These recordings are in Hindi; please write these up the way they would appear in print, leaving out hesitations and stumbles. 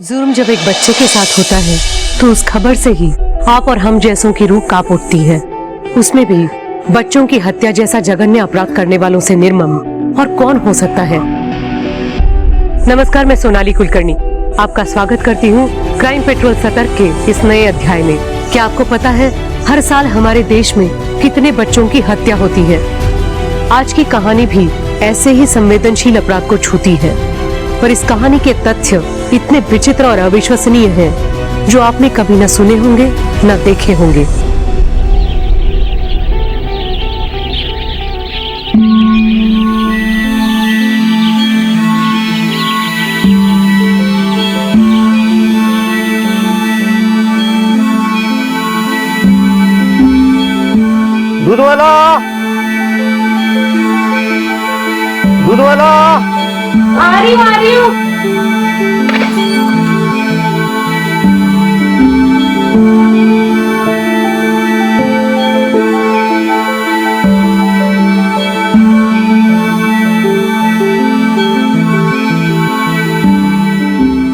जुर्म जब एक बच्चे के साथ होता है तो उस खबर से ही आप और हम जैसों की रूह कांप उठती है। उसमें भी बच्चों की हत्या जैसा जघन्य अपराध करने वालों से निर्मम और कौन हो सकता है। नमस्कार, मैं सोनाली कुलकर्णी आपका स्वागत करती हूँ क्राइम पेट्रोल सतर्क के इस नए अध्याय में। क्या आपको पता है हर साल हमारे देश में कितने बच्चों की हत्या होती है? आज की कहानी भी ऐसे ही संवेदनशील अपराध को छूती है, पर इस कहानी के तथ्य इतने विचित्र और अविश्वसनीय हैं, जो आपने कभी न सुने होंगे न देखे होंगे। दूध वाला, दूध वाला। आ रही हूँ।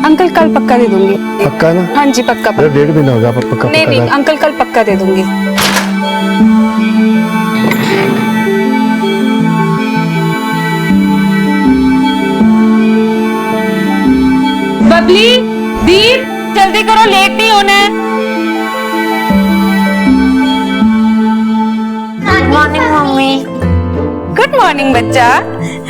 अंकल कल पक्का दे दूंगी। पक्का ना? हाँ जी पक्का। डेढ़ महीना हो गया पर पक्का। नहीं अंकल कल पक्का दे दूंगी। बबली, दीप, जल्दी करो, लेट नहीं होना है। Good morning mummy. Good morning बच्चा।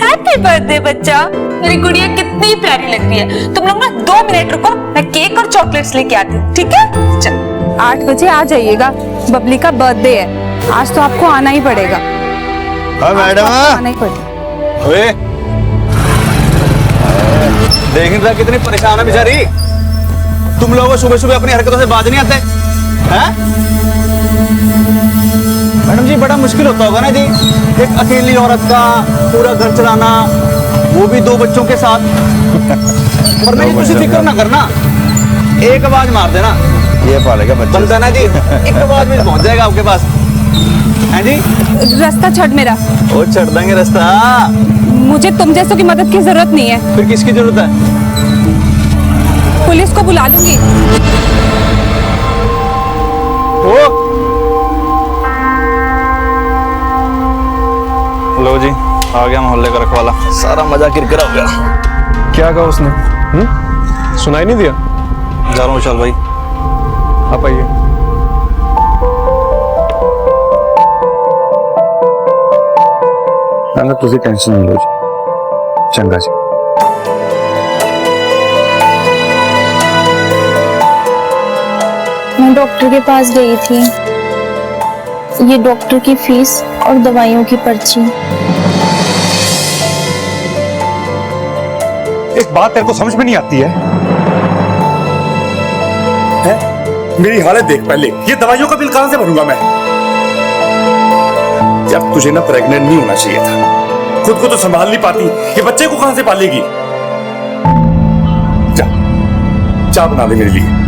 हैप्पी बर्थडे बच्चा। मेरी गुड़िया कितनी प्यारी लग रही है। तुम लोग ना 2 मिनट रुको, मैं केक और चॉकलेट्स लेके आती हूँ, ठीक है? चल 8 बजे आ जाइएगा, बबली का बर्थडे है। आज तो आपको आना ही पड़ेगा। हाँ मैडम, आना ही पड़ेगा। ओए, देख रहा कितनी परेशान है बेचारी। तुम लोगों सुबह सुबह अपनी हरकतों से बाज नहीं आते हैं? मैडम जी बड़ा मुश्किल होता होगा ना जी, एक अकेली औरत का पूरा घर चलाना, वो भी 2 बच्चों के साथ। पर नहीं, कुछ फिक्र ना करना, एक आवाज मार देना, ये पालेगा बच्चा। बनता ना जी, एक आवाज में पहुंच जाएगा आपके पास। हैं जी? रास्ता छड़ मेरा। वो छड़ देंगे रास्ता। मुझे तुम जैसों की मदद की जरूरत नहीं है। फिर किसकी जरूरत है? पुलिस को बुला लूंगी। ओ लो जी, आ गया मोहल्ले का रखवाला। सारा मजा किरकिरा हो गया। क्या कहा उसने? सुनाई नहीं दिया? जा रहा हूँ, चल भाई। आप आइए। ना तुझे टेंशन नहीं लो जी। चंगा जी। मैं डॉक्टर के पास गई थी। ये डॉक्टर की फीस और दवाइयों की पर्ची। एक बात तेरे को समझ में नहीं आती है? मेरी हालत देख पहले, ये दवाइयों का बिल कहां से भरूंगा मैं? जब तुझे ना प्रेग्नेंट नहीं होना चाहिए था, खुद को तो संभाल नहीं पाती, ये बच्चे को कहां से पालेगी? जा, चाय बना दे मेरे लिए।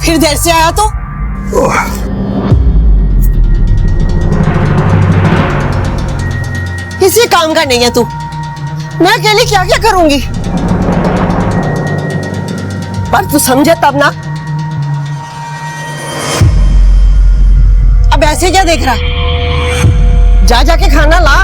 फिर देर से आया तो किसी काम का नहीं है तू। मैं अकेली क्या क्या करूंगी? पर तू समझे तब ना। अब ऐसे क्या देख रहा? जा जाके खाना ला।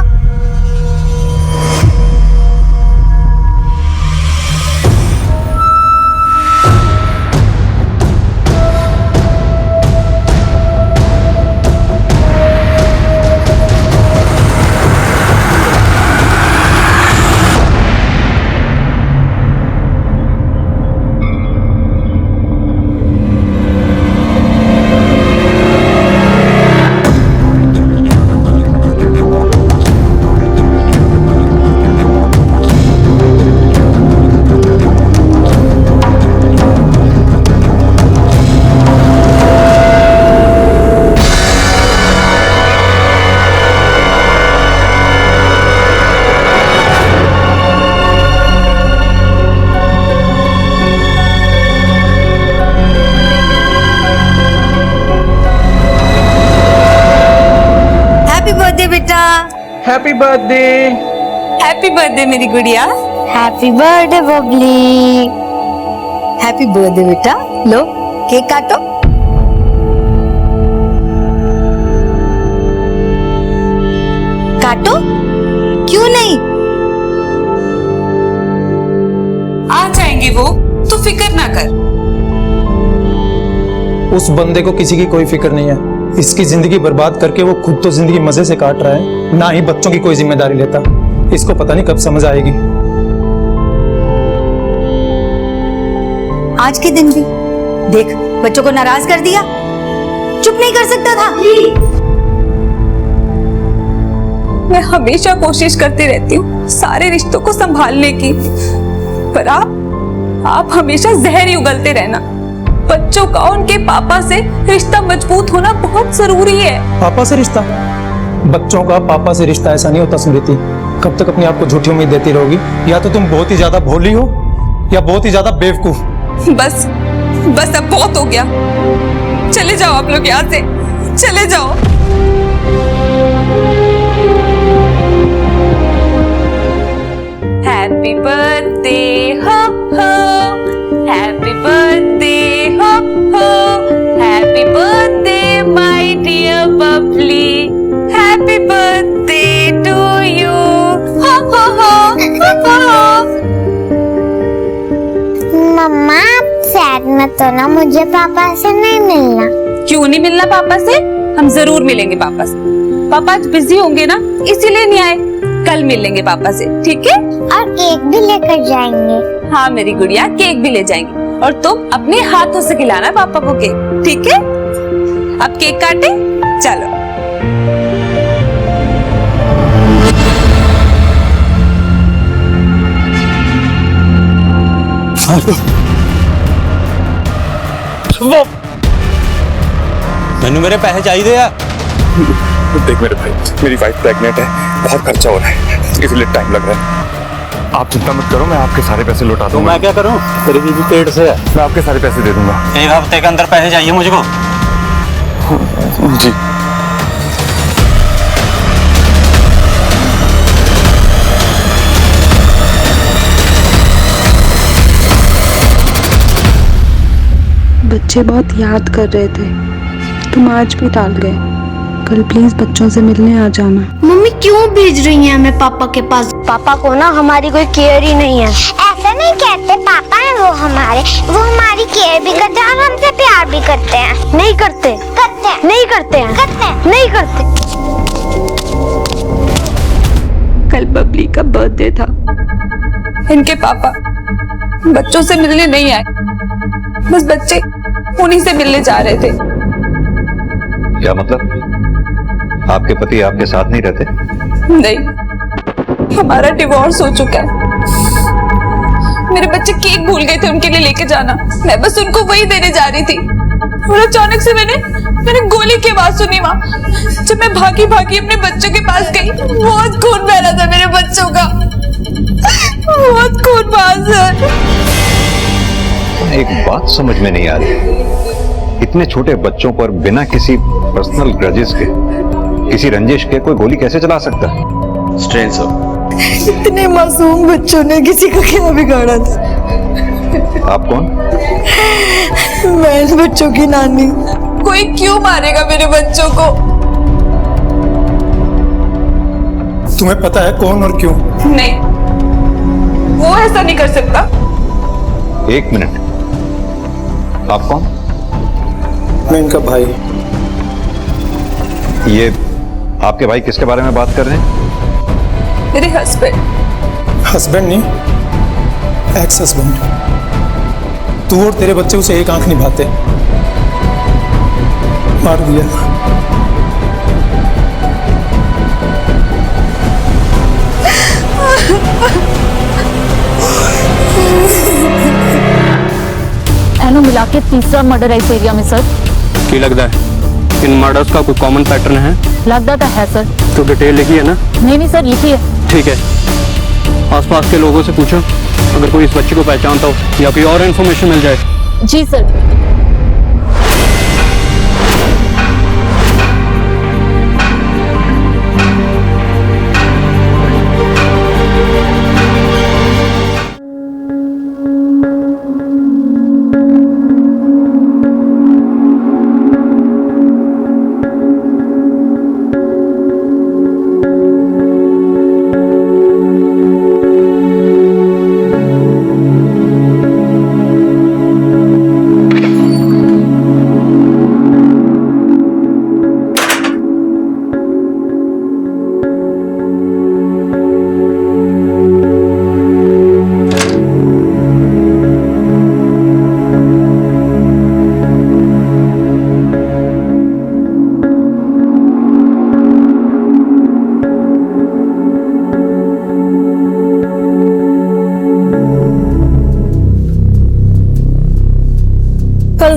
Happy birthday. हैप्पी बर्थडे मेरी गुड़िया। Happy birthday Babli. Happy birthday बेटा, लो केक काटो। काटो, क्यों नहीं? आ जाएंगे वो, तू फिक्र ना कर। उस बंदे को किसी की कोई फिक्र नहीं है। इसकी जिंदगी बर्बाद करके वो खुद तो जिंदगी मजे से काट रहा है, ना ही बच्चों की कोई जिम्मेदारी लेता। इसको पता नहीं कब समझ आएगी। आज के दिन भी देख, बच्चों को नाराज कर दिया। चुप नहीं कर सकता था? मैं हमेशा कोशिश करती रहती हूँ सारे रिश्तों को संभालने की, पर आप हमेशा जहर ही उगलते रहना। बच्चों का उनके पापा से रिश्ता मजबूत होना बहुत जरूरी है। पापा से रिश्ता? बच्चों का पापा से रिश्ता ऐसा नहीं होता स्मृति। कब तक अपने आप को झूठी उम्मीद देती रहोगी? या तो तुम बहुत ही ज्यादा भोली हो या बहुत ही ज्यादा बेवकूफ। बस बस अब बहुत हो गया। चले जाओ आप लोग यहाँ से, चले जाओ। हैप्पी बर्थडे हो, हैप्पी बर्थडे हो, happy birthday my dear Babli, happy birthday to you. मम्मा सैड मत हो ना, मुझे पापा से नहीं मिलना। क्यों नहीं मिलना पापा से? हम जरूर मिलेंगे पापा से। पापा आज बिजी होंगे ना, इसीलिए नहीं आए। कल मिल लेंगे पापा से, ठीक है? और केक भी लेकर जाएंगे। हाँ मेरी गुड़िया, केक भी ले जाएंगे और तुम अपने हाथों से खिलाना पापा को केक, ठीक है? अब केक काटे, चलो। मैंने मेरे पैसे चाहिए यार। देख मेरे भाई, मेरी वाइफ प्रेग्नेंट है, बहुत खर्चा हो रहा है, इसलिए टाइम लग रहा है। आप चिंता मत करो, मैं आपके सारे पैसे लौटा तो दूंगा। मैं क्या करूं? तेरी बीवी पेट से है। मैं आपके सारे पैसे दे दूंगा। एक हफ्ते के अंदर पैसे चाहिए मुझको। जी। बच्चे बहुत याद कर रहे थे, तुम आज भी टाल गए। कल प्लीज बच्चों से मिलने आ जाना। मम्मी क्यों भेज रही हैं हमें पापा के पास? पापा को ना हमारी कोई केयर ही नहीं है। ऐसा नहीं कहते, पापा है वो हमारी केयर भी करते हैं और हमसे प्यार भी करते हैं। नहीं करते, करते हैं। नहीं करते हैं, करते हैं। नहीं करते। कल बबली का बर्थडे था। इनके पापा बच्चों से मिलने नहीं आए, बस बच्चे उन्हीं से मिलने जा रहे थे। क्या मतलब? आपके पति आपके साथ नहीं रहते? नहीं, हमारा डिवोर्स हो चुका है। मेरे बच्चे केक भूल गए थे उनके लिए लेके जाना, मैं बस उनको वही देने जा रही थी और अचानक से मैंने गोली की आवाज सुनी वहां। जब मैं भागी भागी अपने बच्चों के पास गई, बहुत खून बह रहा था मेरे बच्चों का, बहुत खून बहा सर। एक बात समझ में नहीं आ रही, इतने छोटे बच्चों पर बिना किसी पर्सनल ग्रजेस के, किसी रंजिश के कोई गोली कैसे चला सकता है? Strain sir. इतने मासूम बच्चों ने किसी का क्या बिगाड़ा था? आप कौन? मैं इन बच्चों की नानी। कोई क्यों मारेगा मेरे बच्चों को? तुम्हें पता है कौन और क्यों? नहीं, वो ऐसा नहीं कर सकता। एक मिनट, आप कौन? मैं इनका भाई। ये आपके भाई किसके बारे में बात कर रहे हैं? मेरे हस्बैंड। हस्बैंड नहीं, एक्स हस्बैंड। तू और तेरे बच्चे उसे एक आंख निभाते, मार दिया। एनो मिला के तीसरा मर्डर है इस एरिया में सर। की लगता है इन मर्डर्स का कोई कॉमन पैटर्न है? लगता तो है सर। तो डिटेल लिखी है ना? नहीं सर, लिखी है। ठीक है, आसपास के लोगों से पूछो, अगर कोई इस बच्चे को पहचानता हो या कोई और इन्फॉर्मेशन मिल जाए। जी सर।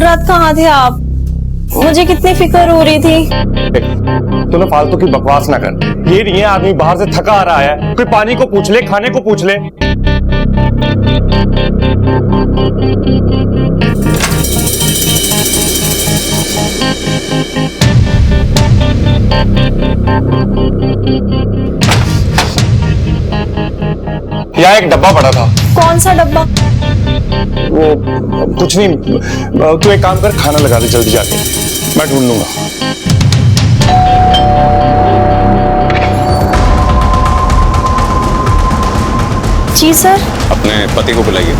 रात कहाँ थे आप? मुझे कितनी फिक्र हो रही थी। तूने फालतू की बकवास ना कर। ये नहीं है आदमी बाहर से थका आ रहा है, कोई पानी को पूछ ले, खाने को पूछ ले। यहाँ एक डब्बा पड़ा था। कौन सा डब्बा? वो कुछ नहीं, तू एक काम कर, खाना लगा दे जल्दी जाके, मैं ढूंढ लूंगा। जी सर। अपने पति को बुलाइए।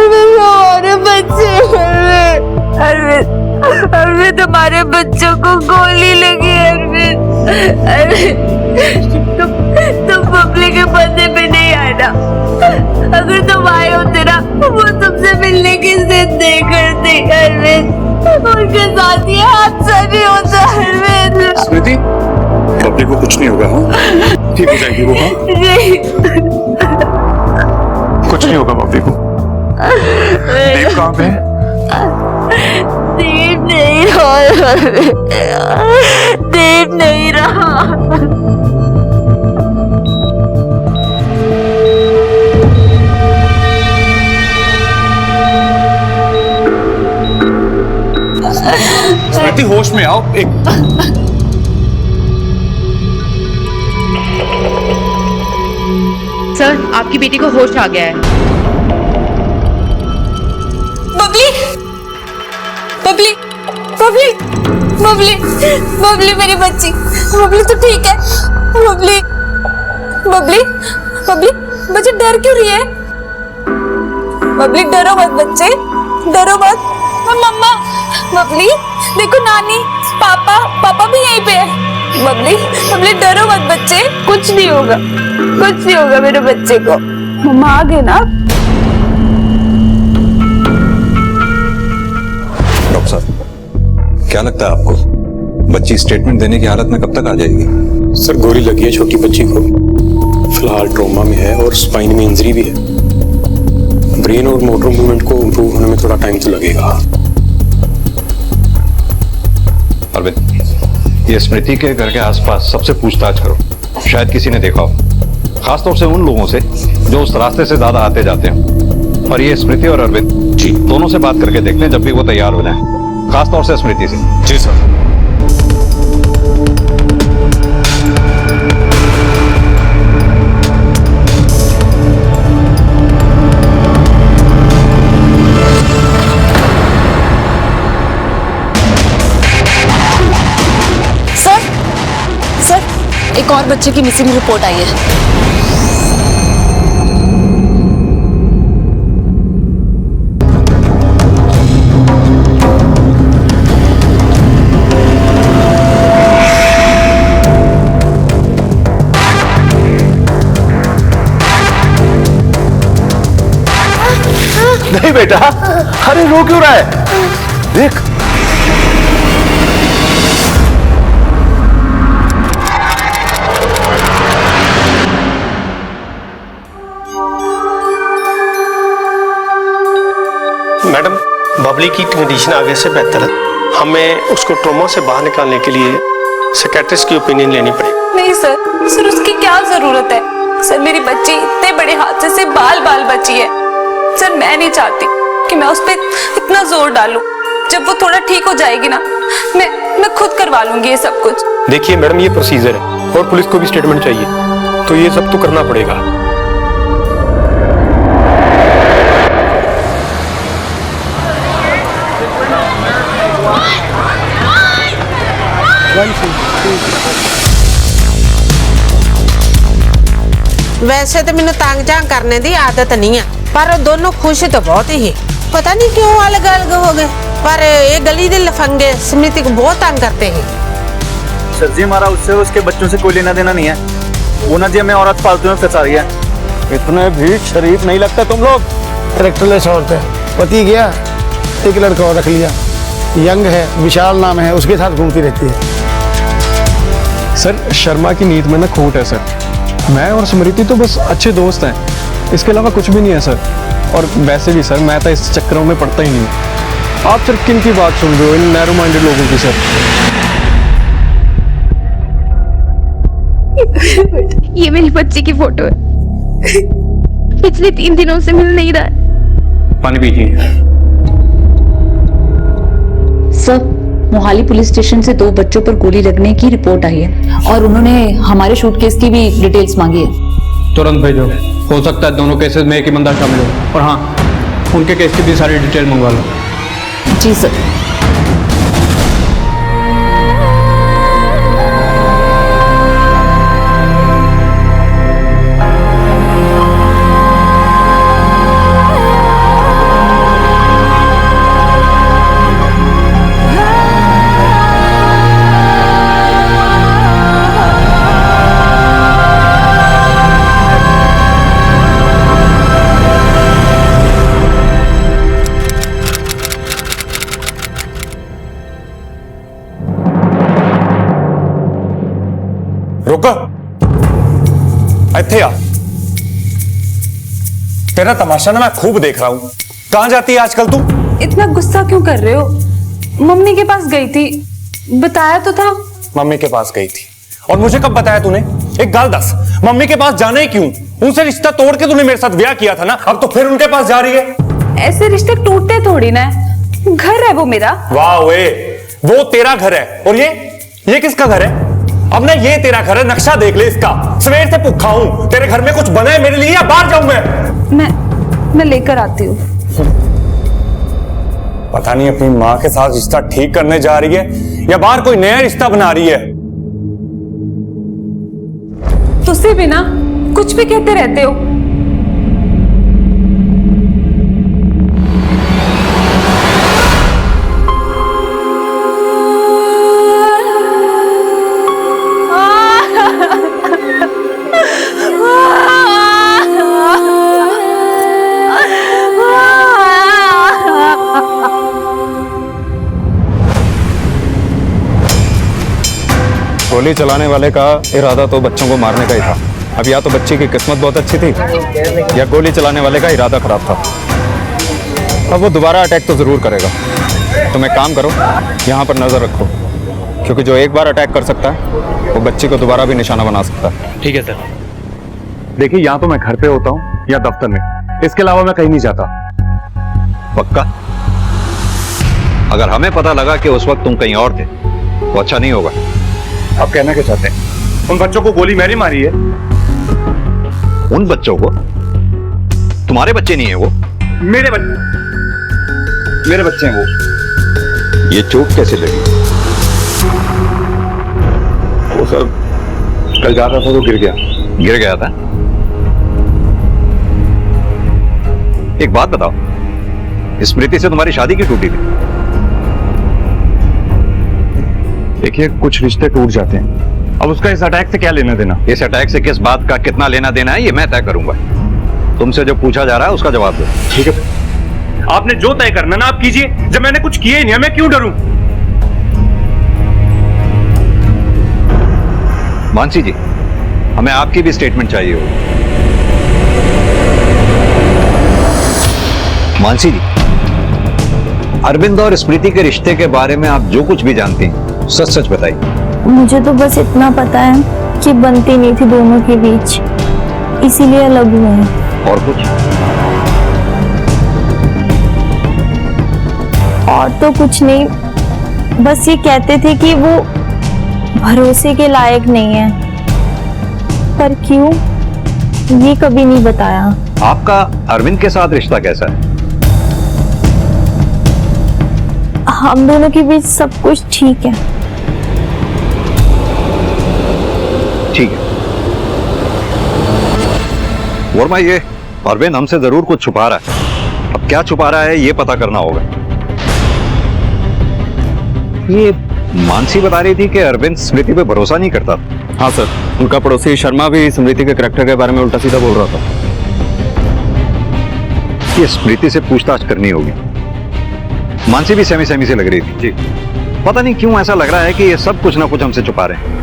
हमारे बच्चे, अरविंद तुम्हारे बच्चों को गोली लगी। तुम बबली के बदले पे नहीं आना। अगर तुम आए होते ना, वो तुमसे मिलने की जिद नहीं करते अरविंद। उनके साथ ये हादसा नहीं होता अरविंद। स्मृति, बबली को कुछ नहीं होगा। हाँ ठीक हो जाएगी वो। हाँ कुछ नहीं होगा बबली को। देव कहाँ पे है? देव नहीं रहा, देव नहीं रहा। स्मृति होश में आओ। एक सर, आपकी बेटी को होश आ गया है। बबली, बबली, बबली, बबली, बबली मेरी बच्ची, बबली तो ठीक है। बबली, बबली, बबली, बच्चे डर क्यों रही है? बबली डरो मत बच्चे, डरो मत। मम्मा, बबली देखो नानी, पापा, पापा भी यहीं पे है। बबली, बबली डरो मत बच्चे, कुछ नहीं होगा, कुछ नहीं होगा मेरे बच्चे को। मम्मा आ गए ना? डॉक्टर साहब, क्या लगता है आपको बच्ची स्टेटमेंट देने की हालत में कब तक आ जाएगी? सर, गोली लगी है छोटी बच्ची को, फिलहाल ट्रॉमा में है और स्पाइन में इंजरी भी है। ब्रेन और मोटर मूवमेंट को इम्प्रूव होने में थोड़ा टाइम तो लगेगा। अरविंद, ये स्मृति के घर के आसपास सबसे पूछताछ करो, शायद किसी ने देखा हो, खासतौर से उन लोगों से जो उस रास्ते से ज्यादा आते जाते हैं। और ये स्मृति और अरविंद जी दोनों से बात करके देखते हैं जब भी वो तैयार हो जाए, खासतौर से स्मृति से। जी सर। एक और बच्चे की मिसिंग रिपोर्ट आई है। नहीं बेटा, अरे रो क्यों रहा है? देख, मैडम, बबली की कंडीशन आगे से बेहतर है। हमें उसको ट्रॉमा से बाहर निकालने के लिए साइकियाट्रिस्ट की ओपिनियन लेनी पड़ेगी। नहीं सर, सर उसकी क्या जरूरत है? सर मेरी बच्ची इतने बड़े हादसे से बाल बाल बची है। सर मैं नहीं चाहती कि मैं उस पर इतना जोर डालूं। जब वो थोड़ा ठीक हो जाएगी ना, मैं खुद करवा लूंगी ये सब कुछ। देखिए मैडम, ये प्रोसीजर है और पुलिस को भी स्टेटमेंट चाहिए, तो ये सब तो करना पड़ेगा। वैसे तो मैंने तंग जांग करने की आदत नहीं है, पर दोनों खुश तो बहुत ही। पता नहीं क्यों अलग अलग हो गए, पर ये गली के लफंगे स्मृति को बहुत तंग करते हैं। सर जी, हमारा उससे उसके बच्चों से कोई लेना देना नहीं है। वो ना जी हमें औरत फालतू में फंसा रही है। इतने भी शरीफ नहीं लगते तुम लोग। कैरेक्टरलेस औरत है, पति गया एक लड़का और रख लिया, यंग है, विशाल नाम है, उसके साथ घूमती रहती है। सर शर्मा की नीयत में ना खोट है सर। मैं और स्मृति तो बस अच्छे दोस्त हैं, इसके अलावा कुछ भी नहीं है सर। और वैसे भी सर मैं तो इस चक्करों में पड़ता ही नहीं हूँ। आप सिर्फ किन की बात सुन रहे हो, इन नैरो माइंडेड लोगों की सर। ये मेरी बच्ची की फोटो है, पिछले 3 दिनों से मिल नहीं रहा है। पानी पीजिए। सर मोहाली पुलिस स्टेशन से 2 बच्चों पर गोली लगने की रिपोर्ट आई है और उन्होंने हमारे शूट केस की भी डिटेल्स मांगी है। तुरंत भेजो, हो सकता है दोनों केसेस में एक ही बंदा शामिल हो। और हाँ, उनके केस की भी सारी डिटेल मंगवा लो। जी सर। रुको, इत्थे आ। तेरा तमाशा ना मैं खूब देख रहा हूं। कहां जाती है आजकल तू? इतना गुस्सा क्यों कर रहे हो? मम्मी के पास गई थी, बताया तो था। मम्मी के पास गई थी और मुझे कब बताया तूने? एक गाल दस, मम्मी के पास जाना ही क्यों? उनसे रिश्ता तोड़ के तूने मेरे साथ ब्याह किया था ना, अब तो फिर उनके पास जा रही है। ऐसे रिश्ते टूटते थोड़ी ना, घर है वो मेरा। वाह वे, वो तेरा घर है और ये किसका घर है? अब ना ये तेरा घर है, नक्शा देख ले इसका। सवेर से भूखा हूं, तेरे घर में कुछ बना है मेरे लिए या बाहर जाऊं मैं लेकर आती हूँ। पता नहीं अपनी माँ के साथ रिश्ता ठीक करने जा रही है या बाहर कोई नया रिश्ता बना रही है। तुझसे भी ना कुछ भी कहते रहते हो। गोली चलाने वाले का इरादा तो बच्चों को मारने का ही था। अब या तो बच्ची की किस्मत बहुत अच्छी थी या गोली चलाने वाले का इरादा खराब था। अब वो दोबारा अटैक तो जरूर करेगा। तुम एक काम करो, यहाँ पर नजर रखो, क्योंकि जो एक बार अटैक कर सकता है वो बच्ची को दोबारा भी निशाना बना सकता है। ठीक है सर। देखिए, या तो मैं घर पे होता हूँ या दफ्तर में, इसके अलावा मैं कहीं नहीं जाता। पक्का? अगर हमें पता लगा कि उस वक्त तुम कहीं और थे तो अच्छा नहीं होगा। आप कहना क्या चाहते हैं? उन बच्चों को गोली मैंने मारी है। उन बच्चों को? तुम्हारे बच्चे नहीं है वो? मेरे बच्चे हैं वो। ये चोट कैसे लगी? वो सर कल जा रहा था तो गिर गया था। एक बात बताओ, स्मृति से तुम्हारी शादी क्यों टूटी थी? देखिए, कुछ रिश्ते टूट जाते हैं, अब उसका इस अटैक से क्या लेना देना? इस अटैक से किस बात का कितना लेना देना है ये मैं तय करूंगा। तुमसे जो पूछा जा रहा है उसका जवाब दो। ठीक है, आपने जो तय करना ना आप कीजिए। जब मैंने कुछ किया ही नहीं, मैं क्यों डरूं? मानसी जी, हमें आपकी भी स्टेटमेंट चाहिए होगी। मानसी जी, अरविंद और स्मृति के रिश्ते के बारे में आप जो कुछ भी जानती हैं सच सच बताइए। मुझे तो बस इतना पता है कि बनती नहीं थी दोनों के बीच, इसीलिए अलग हुए हैं। और कुछ? और तो कुछ नहीं, बस ये कहते थे कि वो भरोसे के लायक नहीं है, पर क्यों ये कभी नहीं बताया। आपका अरविंद के साथ रिश्ता कैसा है? हम दोनों के बीच सब कुछ ठीक है। ठीक है। वर्मा, ये अरविंद हमसे जरूर कुछ छुपा रहा है। अब क्या छुपा रहा है ये पता करना होगा। ये मानसी बता रही थी कि अरविंद स्मृति पे भरोसा नहीं करता। हाँ सर, उनका पड़ोसी शर्मा भी स्मृति के करैक्टर के बारे में उल्टा सीधा बोल रहा था। ये स्मृति से पूछताछ करनी होगी। मानसी भी सहमी सहमी से लग रही थी। जी। पता नहीं क्यों ऐसा लग रहा है कि ये सब कुछ ना कुछ हमसे छुपा रहे हैं।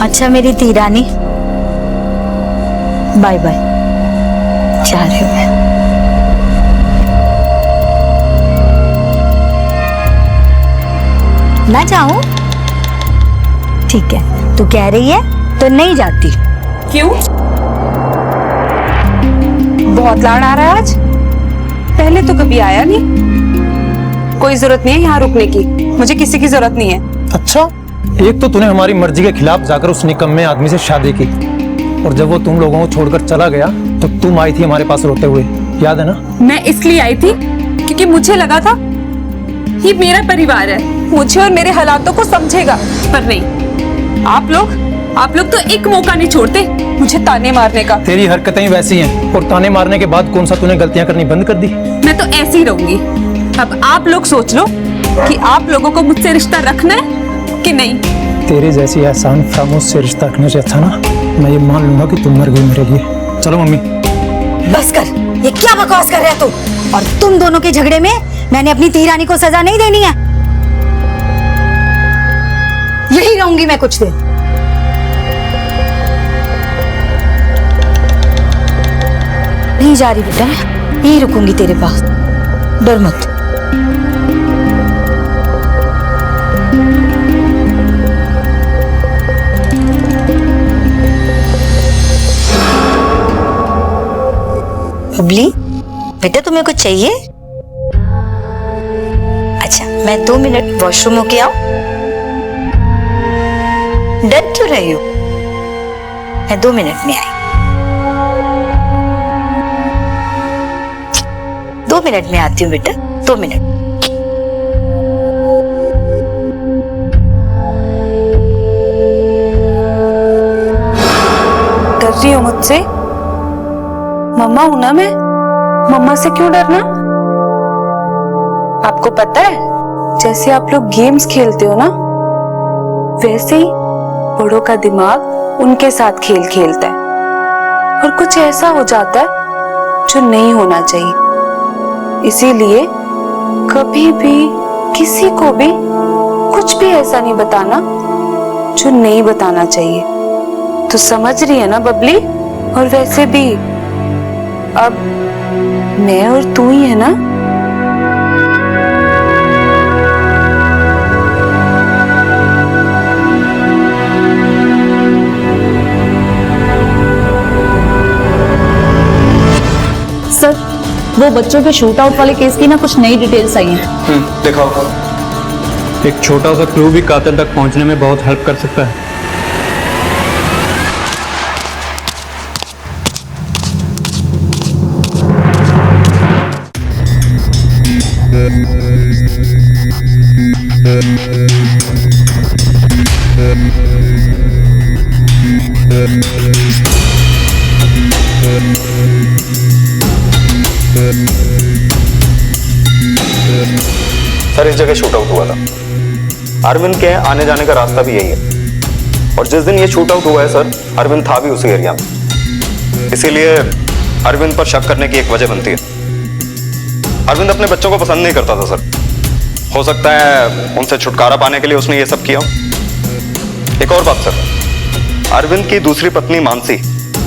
अच्छा मेरी तीरानी, बाय बाय, जा रही हूँ मैं। ना जाऊं? ठीक है, तू कह रही है तो नहीं जाती। क्यों? बहुत लाड़ आ रहा है आज। पहले तो कभी आया नहीं। कोई जरूरत नहीं है यहाँ रुकने की, मुझे किसी की जरूरत नहीं है। अच्छा, एक तो तूने हमारी मर्जी के खिलाफ जाकर उस निकम्मे आदमी से शादी की, और जब वो तुम लोगों को छोड़कर चला गया तो तुम आई थी हमारे पास रोते हुए, याद है ना? मैं इसलिए आई थी क्योंकि मुझे लगा था ये मेरा परिवार है, मुझे और मेरे हालातों को समझेगा। पर नहीं, आप लोग तो एक मौका नहीं छोड़ते मुझे ताने मारने का। तेरी हरकतें वैसी हैं, और ताने मारने के बाद कौन सा तूने गलतियां करनी बंद कर दी? मैं तो ऐसी ही रहूंगी। अब आप लोग सोच लो कि आप लोगों को मुझसे रिश्ता रखना है कि नहीं। तेरे जैसी एहसान फरामोश से रिश्ता रखने से अच्छा ना मैं ये मान लूंगा कि तुम मर गई मेरे लिए। चलो मम्मी। बस कर, ये क्या बकवास कर रहा है तू? और तुम दोनों के झगड़े में मैंने अपनी तीरानी को सजा नहीं देनी है। यही रहूंगी मैं कुछ देर। नहीं जा रही बेटा, मैं यही रुकूंगी तेरे पास, डर मत। बबली बेटा, तुम्हें कुछ चाहिए? अच्छा, मैं 2 मिनट वॉशरूम होके आऊं? डर क्यों रही हो? मैं 2 मिनट में आई। 2 मिनट में आती हूँ बेटा, 2 मिनट। डर रही हो मुझसे? मम्मा हूं ना मैं, मम्मा से क्यों डरना? आपको पता है, जैसे आप लोग गेम्स खेलते हो ना, वैसे ही बड़ों का दिमाग उनके साथ खेल खेलता है और कुछ ऐसा हो जाता है जो नहीं होना चाहिए। इसीलिए कभी भी किसी को भी कुछ भी ऐसा नहीं बताना जो नहीं बताना चाहिए। तो समझ रही है ना बबली? और वैसे भी अब मैं और तू ही है ना? सर, वो बच्चों के शूट आउट वाले केस की ना कुछ नई डिटेल्स आई हैं। दिखाओ। एक छोटा सा क्लू भी कातिल तक पहुंचने में बहुत हेल्प कर सकता है। सर, इस जगह शूट आउट हुआ था। अरविंद के आने जाने का रास्ता भी यही है, और जिस दिन ये शूट आउट हुआ है सर, अरविंद था भी उसी एरिया में। इसीलिए अरविंद पर शक करने की एक वजह बनती है। अरविंद अपने बच्चों को पसंद नहीं करता था सर। हो सकता है उनसे छुटकारा पाने के लिए उसने ये सब किया। एक और बात सर, अरविंद की दूसरी पत्नी मानसी,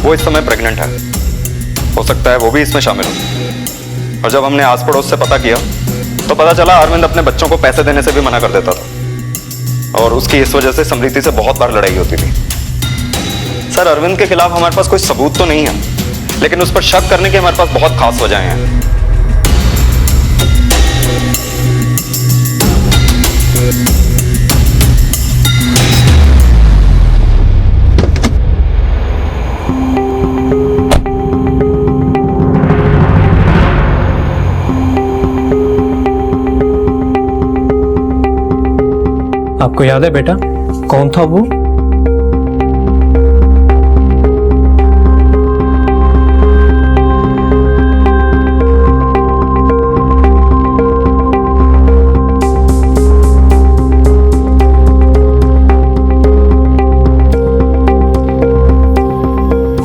वो इस समय प्रेग्नेंट है। हो सकता है वो भी इसमें शामिल हो। और जब हमने आस पड़ोस से पता किया तो पता चला अरविंद अपने बच्चों को पैसे देने से भी मना कर देता था, और उसकी इस वजह से समृति से बहुत बार लड़ाई होती थी। सर, अरविंद के खिलाफ हमारे पास कोई सबूत तो नहीं है, लेकिन उस पर शक करने की हमारे पास बहुत खास वजह हैं। आपको याद है बेटा कौन था वो?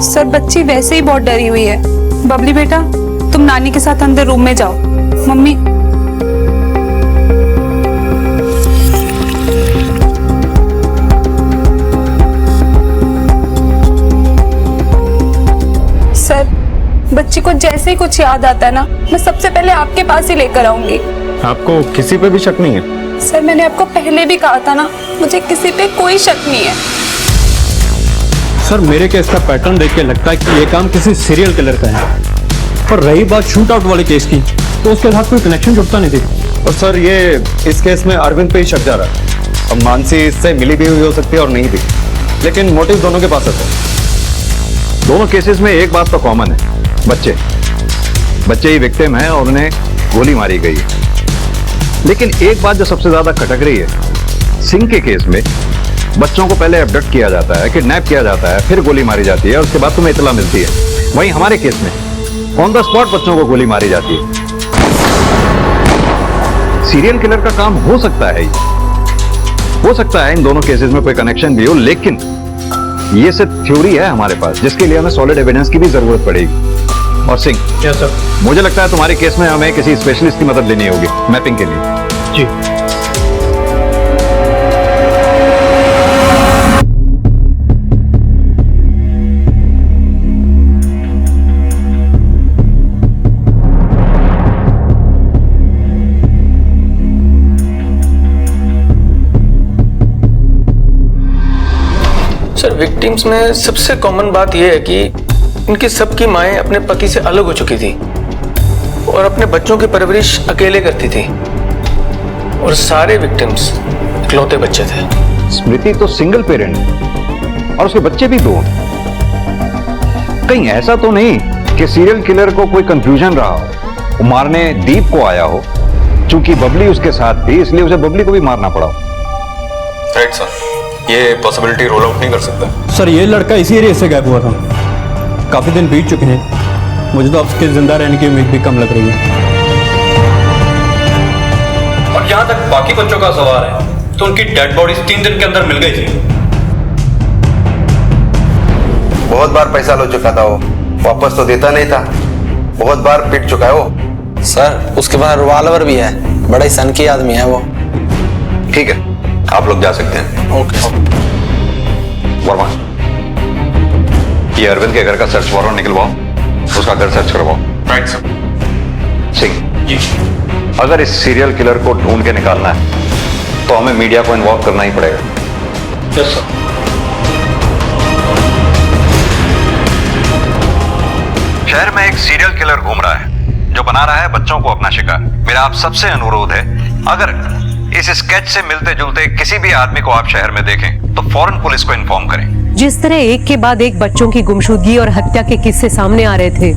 सर बच्ची वैसे ही बहुत डरी हुई है। बबली बेटा तुम नानी के साथ अंदर रूम में जाओ। मम्मी सर बच्ची को जैसे ही कुछ याद आता है ना, मैं सबसे पहले आपके पास ही लेकर आऊंगी। आपको किसी पे भी शक नहीं है? सर मैंने आपको पहले भी कहा था ना, मुझे किसी पे कोई शक नहीं है। सर मेरे केस का पैटर्न देख के लगता है कि ये काम किसी सीरियल किलर का है। और रही बात शूट आउट वाले केस की, तो उसके साथ कोई कनेक्शन जुड़ता नहीं थी। और सर ये इस केस में अरविंद पे ही शक जा रहा है। अब मानसी इससे मिली भी हुई हो सकती है और नहीं भी, लेकिन मोटिव दोनों के पास है। दोनों केसेस में एक बात तो कॉमन है, बच्चे ही विक्टिम हैं और उन्हें गोली मारी गई है। लेकिन एक बात जो सबसे ज्यादा खटक रही है, सिंह के केस में बच्चों को पहले अबडक्ट किया जाता है, किडनैप किया जाता है, फिर गोली मारी जाती है और उसके बाद तुम्हें इतला मिलती है। वहीं हमारे केस में ऑन द स्पॉट बच्चों को गोली मारी जाती है। सीरियल किलर का काम हो सकता है, हो सकता है इन दोनों केसेस में कोई कनेक्शन भी हो, लेकिन ये सिर्फ थ्योरी है हमारे पास, जिसके लिए हमें सॉलिड एविडेंस की भी जरूरत पड़ेगी। और सिंह, यस सर, मुझे लगता है तुम्हारे केस में हमें किसी स्पेशलिस्ट की मदद लेनी होगी मैपिंग के लिए। जी। सर विक्टिम्स में सबसे कॉमन बात यह है कि इनकी सबकी माएं अपने पति से अलग हो चुकी थी और अपने बच्चों की परवरिश अकेले करती थी, और सारे विक्टिम्स इकलौते बच्चे थे। स्मृति तो सिंगल पेरेंट और उसके बच्चे भी दो। कहीं ऐसा तो नहीं कि सीरियल किलर को कोई कंफ्यूजन रहा हो, वो मारने दीप को आया हो, चूंकि बबली उसके साथ थी इसलिए उसे बबली को भी मारना पड़ा। राइट सर, ये पॉसिबिलिटी रोल आउट नहीं कर सकता। सर ये लड़का इसी एरिया से गायब हुआ था, काफी दिन बीत चुके हैं। मुझे तो अब उसके जिंदा रहने की उम्मीद भी कम लग रही है। और यहाँ तक बाकी बच्चों का सवाल है तो उनकी डेड बॉडीज 3 दिन के अंदर मिल गई थी। बहुत बार पैसा लो चुका था वो, वापस तो देता नहीं था। बहुत बार पिट चुका है वो। सर उसके पास रिवॉल्वर भी है, बड़ा ही सनकी आदमी है वो। ठीक है, आप लोग जा सकते हैं। ओके। वर्मा, ये अरविंद के घर का सर्च वारंट निकलवाओ, उसका घर सर्च करवाओ। Right sir. सिंह जी, अगर इस सीरियल किलर को ढूंढ के निकालना है तो हमें मीडिया को इन्वॉल्व करना ही पड़ेगा। Yes sir. शहर में एक सीरियल किलर घूम रहा है जो बना रहा है बच्चों को अपना शिकार। मेरा आप सबसे अनुरोध है, अगर इस स्केच से मिलते जुलते किसी भी आदमी को आप शहर में देखें तो फौरन पुलिस को इन्फॉर्म करें। जिस तरह एक के बाद एक बच्चों की गुमशुदगी और हत्या के किस्से सामने आ रहे थे,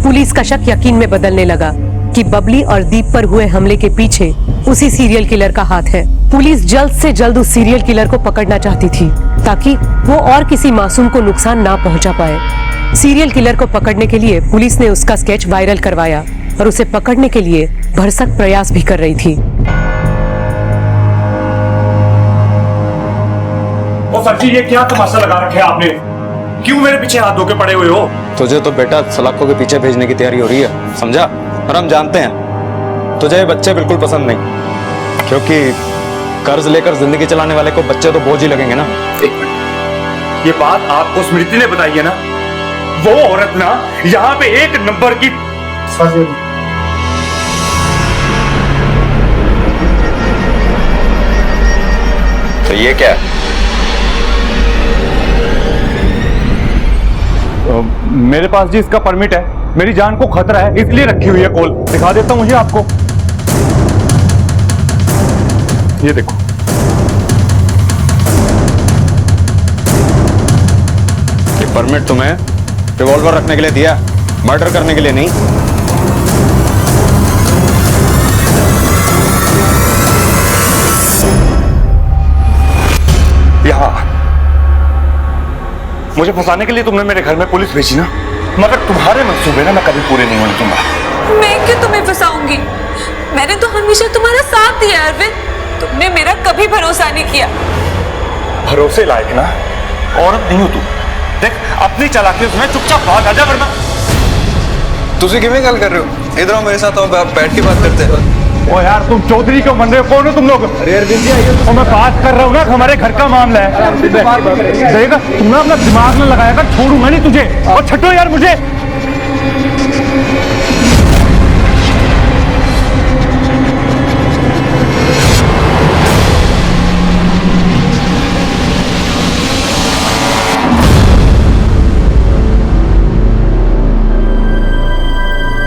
पुलिस का शक यकीन में बदलने लगा कि बबली और दीप पर हुए हमले के पीछे उसी सीरियल किलर का हाथ है। पुलिस जल्द से जल्द उस सीरियल किलर को पकड़ना चाहती थी ताकि वो और किसी मासूम को नुकसान ना पहुंचा पाए। सीरियल किलर को पकड़ने के लिए पुलिस ने उसका स्केच वायरल करवाया और उसे पकड़ने के लिए भरसक प्रयास भी कर रही थी। ओ सर जी, ये क्या तमाशा लगा रखे आपने? क्यों मेरे पीछे हाथ धो के पड़े हुए हो? तुझे तो बेटा सलाखों के पीछे भेजने की तैयारी हो रही है, समझा? और हम जानते हैं तुझे ये बच्चे बिल्कुल पसंद नहीं, क्योंकि कर्ज लेकर जिंदगी चलाने वाले को बच्चे तो बोझ ही लगेंगे ना। ये बात आपको स्मृति ने बताई है ना? वो औरत ना यहाँ पे एक नंबर की तो ये क्या है? मेरे पास जी इसका परमिट है, मेरी जान को खतरा है इसलिए रखी हुई है कॉल। दिखा देता हूं मुझे आपको, ये देखो। ये परमिट तुम्हें रिवॉल्वर रखने के लिए दिया, मर्डर करने के लिए नहीं। मुझे फंसाने के लिए तुमने मेरे घर में पुलिस भेजी ना, मगर तुम्हारे मंसूबे ना मैं कभी पूरे नहीं होने दूंगा। मैं क्यों तुम्हें फंसाऊंगी? मैंने तो हमेशा तुम्हारा साथ दिया अरविंद, तुमने मेरा कभी भरोसा नहीं किया। भरोसे लायक ना औरत नहीं हो तू। देख अपनी चालाकी सुने, चुपचाप भाग आजा वरना। तुझे किਵੇਂ ਗੱਲ कर रहे हो? इधर आओ मेरे साथ, आओ बैठ के बात करते हैं। ओ यार तुम चौधरी क्यों बन रहे हो? कौन हो तुम लोग? अरे अरविंद जी आइए। तो मैं बात कर रहा हूँ ना, हमारे घर का मामला है। देखा तुमने अपना दिमाग में लगाया कर, छोड़ूंगा नहीं तुझे। और छठो यार मुझे।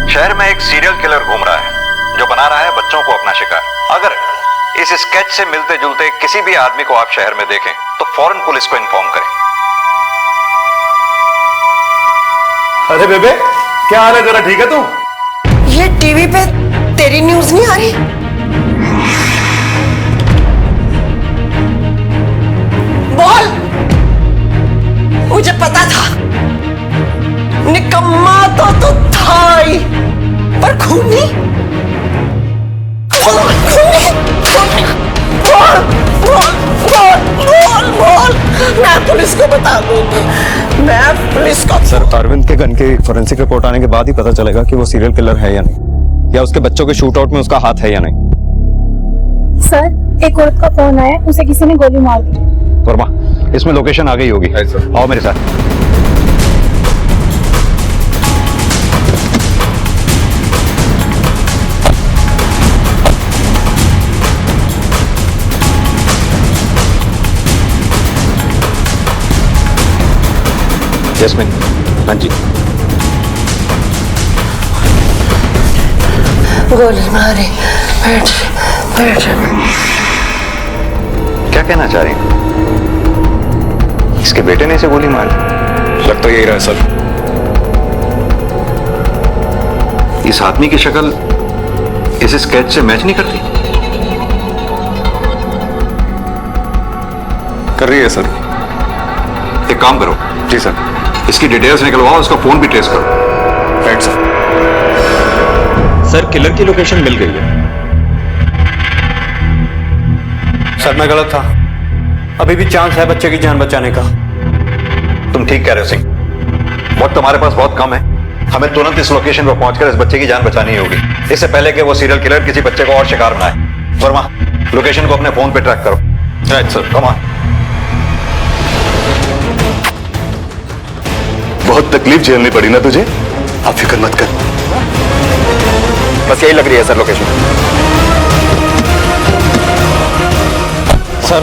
शहर में एक सीरियल किलर घूम रहा है जो बना रहा है बच्चों को अपना शिकार। अगर इस स्केच से मिलते जुलते किसी भी आदमी को आप शहर में देखें तो फौरन पुलिस को इन्फॉर्म करें। अरे बेबे क्या हाल है, जरा ठीक है तू? ये टीवी पे तेरी न्यूज नहीं आ रही? बोल, मुझे पता था, निकम्मा तो तू था ही, पर खूनी? बोल, मैं पुलिस को बता दूंगी, मैं पुलिस को। सर अरविंद के गन की फोरेंसिक रिपोर्ट आने के बाद ही पता चलेगा कि वो सीरियल किलर है या नहीं, या उसके बच्चों के शूट आउट में उसका हाथ है या नहीं। सर एक औरत का फोन आया, उसे किसी ने गोली मार दी। वर्मा इसमें लोकेशन आ गई होगी, आओ मेरे साथ। जैस्मिन, हाँ जी। गोली मारी, बैठ। क्या कहना चाह रही हैं? इसके बेटे ने इसे गोली मारी? लगता यही रहा है सर। इस आदमी की शक्ल इस स्केच से मैच नहीं करती? कर रही है सर। एक काम करो। जी सर। इसकी डिटेल्स निकलवाओ, उसका फोन भी ट्रेस करो। Right sir. सर किलर की लोकेशन मिल गई है। सर मैं गलत था, अभी भी चांस है बच्चे की जान बचाने का। तुम ठीक कह रहे हो सिंह, वक्त हमारे पास बहुत कम है। हमें तुरंत इस लोकेशन पर पहुंचकर इस बच्चे की जान बचानी होगी, इससे पहले कि वो सीरियल किलर किसी बच्चे को और शिकार बनाए। वर्मा लोकेशन को अपने फोन पे ट्रैक करो। Right sir. Come on. बहुत तकलीफ झेलनी पड़ी ना तुझे? आप फिक्र मत कर, बस यही लग रही है सर लोकेशन। सर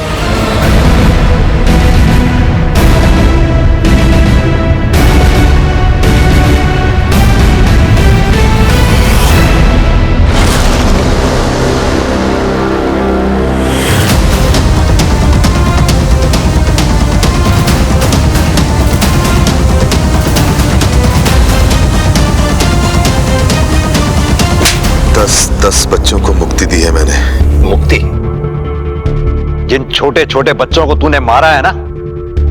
दस बच्चों को मुक्ति दी है मैंने। मुक्ति? जिन छोटे छोटे बच्चों को तूने मारा है ना,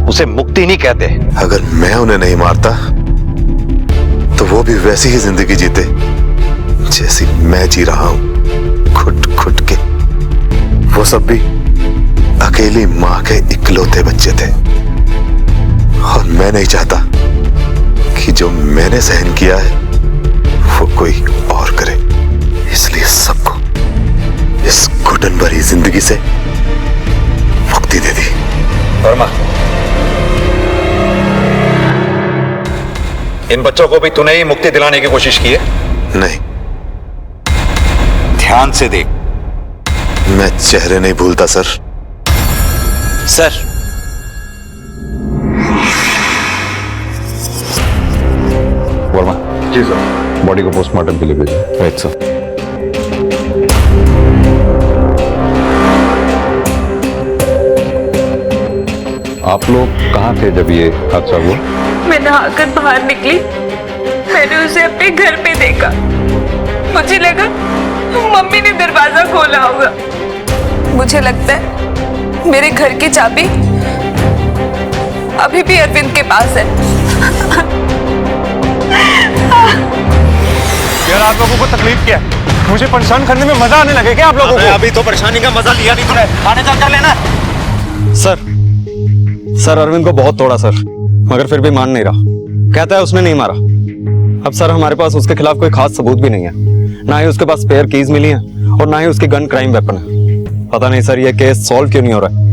उसे मुक्ति नहीं कहते। अगर मैं उन्हें नहीं मारता तो वो भी वैसी ही जिंदगी जीते जैसी मैं जी रहा हूं, खुद खुद के। वो सब भी अकेली मां के इकलौते बच्चे थे, और मैं नहीं चाहता कि जो मैंने सहन किया है वो कोई और करे। इसलिए सबको इस घुटन भरी जिंदगी से मुक्ति दे दी। वर्मा, इन बच्चों को भी तूने ही मुक्ति दिलाने की कोशिश की है? नहीं। ध्यान से देख। मैं चेहरे नहीं भूलता सर। सर वर्मा। जी सर। बॉडी को पोस्टमार्टम के लिए भेजिए। Right sir. आप लोग कहाँ थे जब ये हादसा हुआ? मैं नहाकर बाहर निकली, मैंने उसे अपने घर पे देखा। मुझे लगा मम्मी ने दरवाजा खोला होगा। मुझे लगता है मेरे घर की चाबी अभी भी अरविंद के पास है। यार आप लोगों को तकलीफ क्या है? मुझे परेशान करने में मजा आने लगे क्या आप लोगों को? अभी तो परेशानी का मजा लिया नहीं तूने, थाने चल कर लेना। सर अरविंद को बहुत तोड़ा सर, मगर फिर भी मान नहीं रहा। कहता है उसने नहीं मारा। अब सर हमारे पास उसके खिलाफ कोई खास सबूत भी नहीं है, ना ही उसके पास स्पेयर कीज मिली है और ना ही उसकी गन क्राइम वेपन है। पता नहीं सर ये केस सॉल्व क्यों नहीं हो रहा है।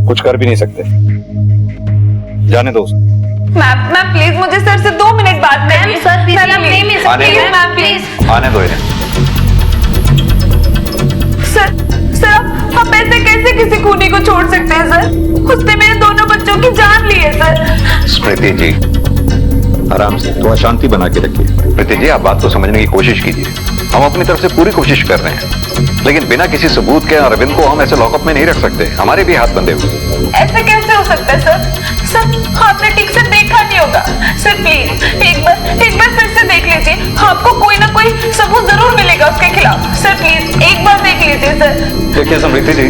कुछ कर भी नहीं सकते, जाने दो। मैम प्लीज मुझे सर से 2 मिनट बात करनी है। सर प्लीज मैम प्लीज आने दो इन्हें। सर आप ऐसे कैसे किसी खूनी को छोड़ सकते हैं सर? उसने मेरे दोनों बच्चों की जान ली है सर। स्मृति जी आराम से, थोड़ा शांति बना के रखिए। स्मृति जी आप बात को समझने की कोशिश कीजिए। हम अपनी तरफ से पूरी कोशिश कर रहे हैं, लेकिन बिना किसी सबूत के अरविंद को हम ऐसे लॉकअप में नहीं रख सकते। हमारे भी हाथ बंधे हुए। ऐसे कैसे हो सकता है सर आपने ठीक से देखा नहीं होगा। सर प्लीज एक बार फिर से देख लीजिए, आपको कोई ना कोई सबूत जरूर मिलेगा उसके खिलाफ। सर प्लीज एक बार देख लीजिए सर। देखिए समृति जी,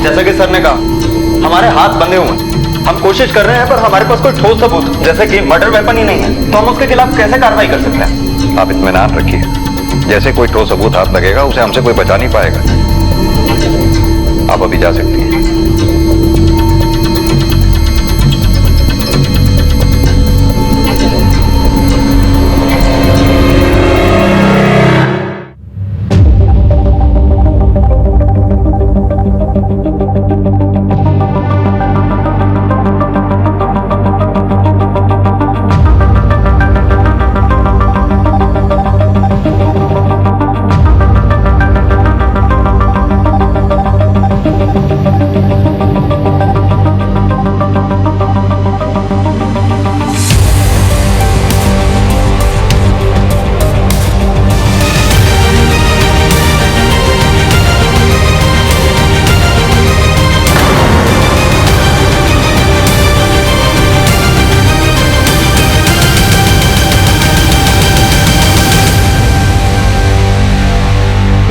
जैसा कि सर ने कहा हमारे हाथ बंधे हुए हैं। हम कोशिश कर रहे हैं पर हमारे पास कोई ठोस सबूत जैसे कि मर्डर वेपन ही नहीं है, तो हम उसके खिलाफ कैसे कार्रवाई कर सकते हैं? आप इत्मीनान रखिए, जैसे कोई ठोस सबूत हाथ लगेगा उसे हमसे कोई बचा नहीं पाएगा। आप अभी जा सकती हैं।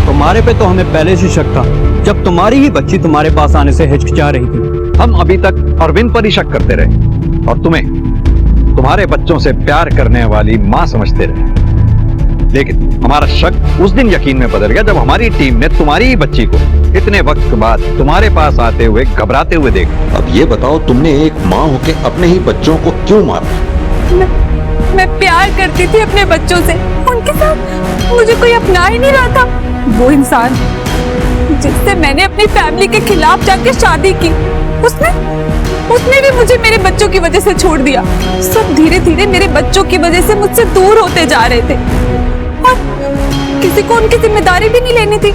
तुम्हारे पे तो हमें पहले से शक था, जब तुम्हारी ही बच्ची तुम्हारे पास आने से हिचकिचा रही थी। हम अभी तक अरविंद पर ही शक करते रहे और तुम्हें तुम्हारे बच्चों से प्यार करने वाली मां समझते रहे, लेकिन हमारा शक उस दिन यकीन में बदल गया जब हमारी टीम ने तुम्हारी ही बच्ची को इतने वक्त बाद तुम्हारे पास आते हुए घबराते हुए देखा। अब ये बताओ तुमने एक माँ होके अपने ही बच्चों को क्यों मारा? मैं प्यार करती थी अपने बच्चों से, उनके साथ मुझे कोई अपना ही नहीं रहा था। वो इंसान जिससे मैंने अपनी फैमिली के खिलाफ जाके शादी की, उसने भी मुझे मेरे बच्चों की वजह से छोड़ दिया। सब धीरे धीरे मेरे बच्चों की वजह से मुझसे दूर होते जा रहे थे और किसी को उनकी जिम्मेदारी भी नहीं लेनी थी।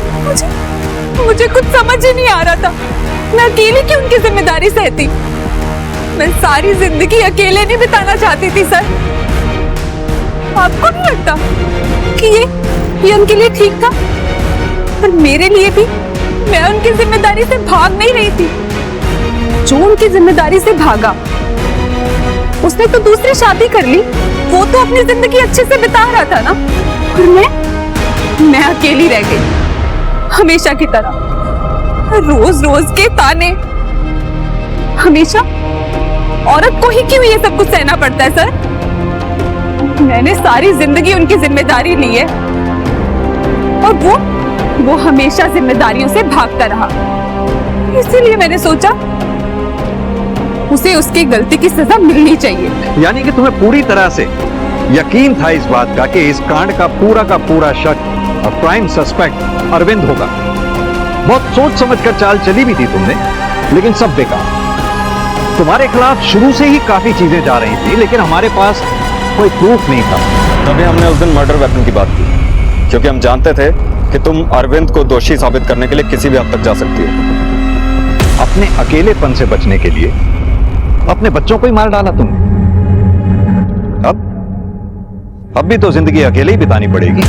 मुझे कुछ समझ ही नहीं आ रहा था, मैं अकेले क्यों उनकी जिम्मेदारी सहती। मैं सारी जिंदगी अकेले नहीं बिताना चाहती थी सर। आपको नहीं लगता कि ये उनके लिए ठीक था? पर मेरे लिए भी मैं उनकी जिम्मेदारी से भाग नहीं रही थी। जो उनकी जिम्मेदारी से भागा उसने तो दूसरी शादी कर ली, वो तो अपनी जिंदगी अच्छे से बिता रहा था ना, और मैं अकेली रह गई हमेशा की तरह। रोज रोज के ताने, हमेशा औरत को ही क्यों ये सब कुछ सहना पड़ता है सर? मैंने सारी जिंदगी उनकी जिम्मेदारी ली है और वो हमेशा जिम्मेदारियों से भागता रहा। इसीलिए मैंने सोचा उसे उसकी गलती की सजा मिलनी चाहिए। यानी कि तुम्हें पूरी तरह से यकीन था इस बात का कि इस कांड का पूरा शक और प्राइम सस्पेक्ट अरविंद होगा। बहुत सोच समझकर चाल चली भी थी तुमने, लेकिन सब बेकार। तुम्हारे खिलाफ शुरू से ही काफी चीजें जा रही थी, लेकिन हमारे पास कोई प्रूफ नहीं था। तभी हमने उस दिन मर्डर वेपन की बात की, क्योंकि हम जानते थे कि तुम अरविंद को दोषी साबित करने के लिए किसी भी हद तक जा सकती हो। अपने अकेलेपन से बचने के लिए अपने बच्चों को ही मार डाला तुमने। अब भी तो जिंदगी अकेले ही बितानी पड़ेगी।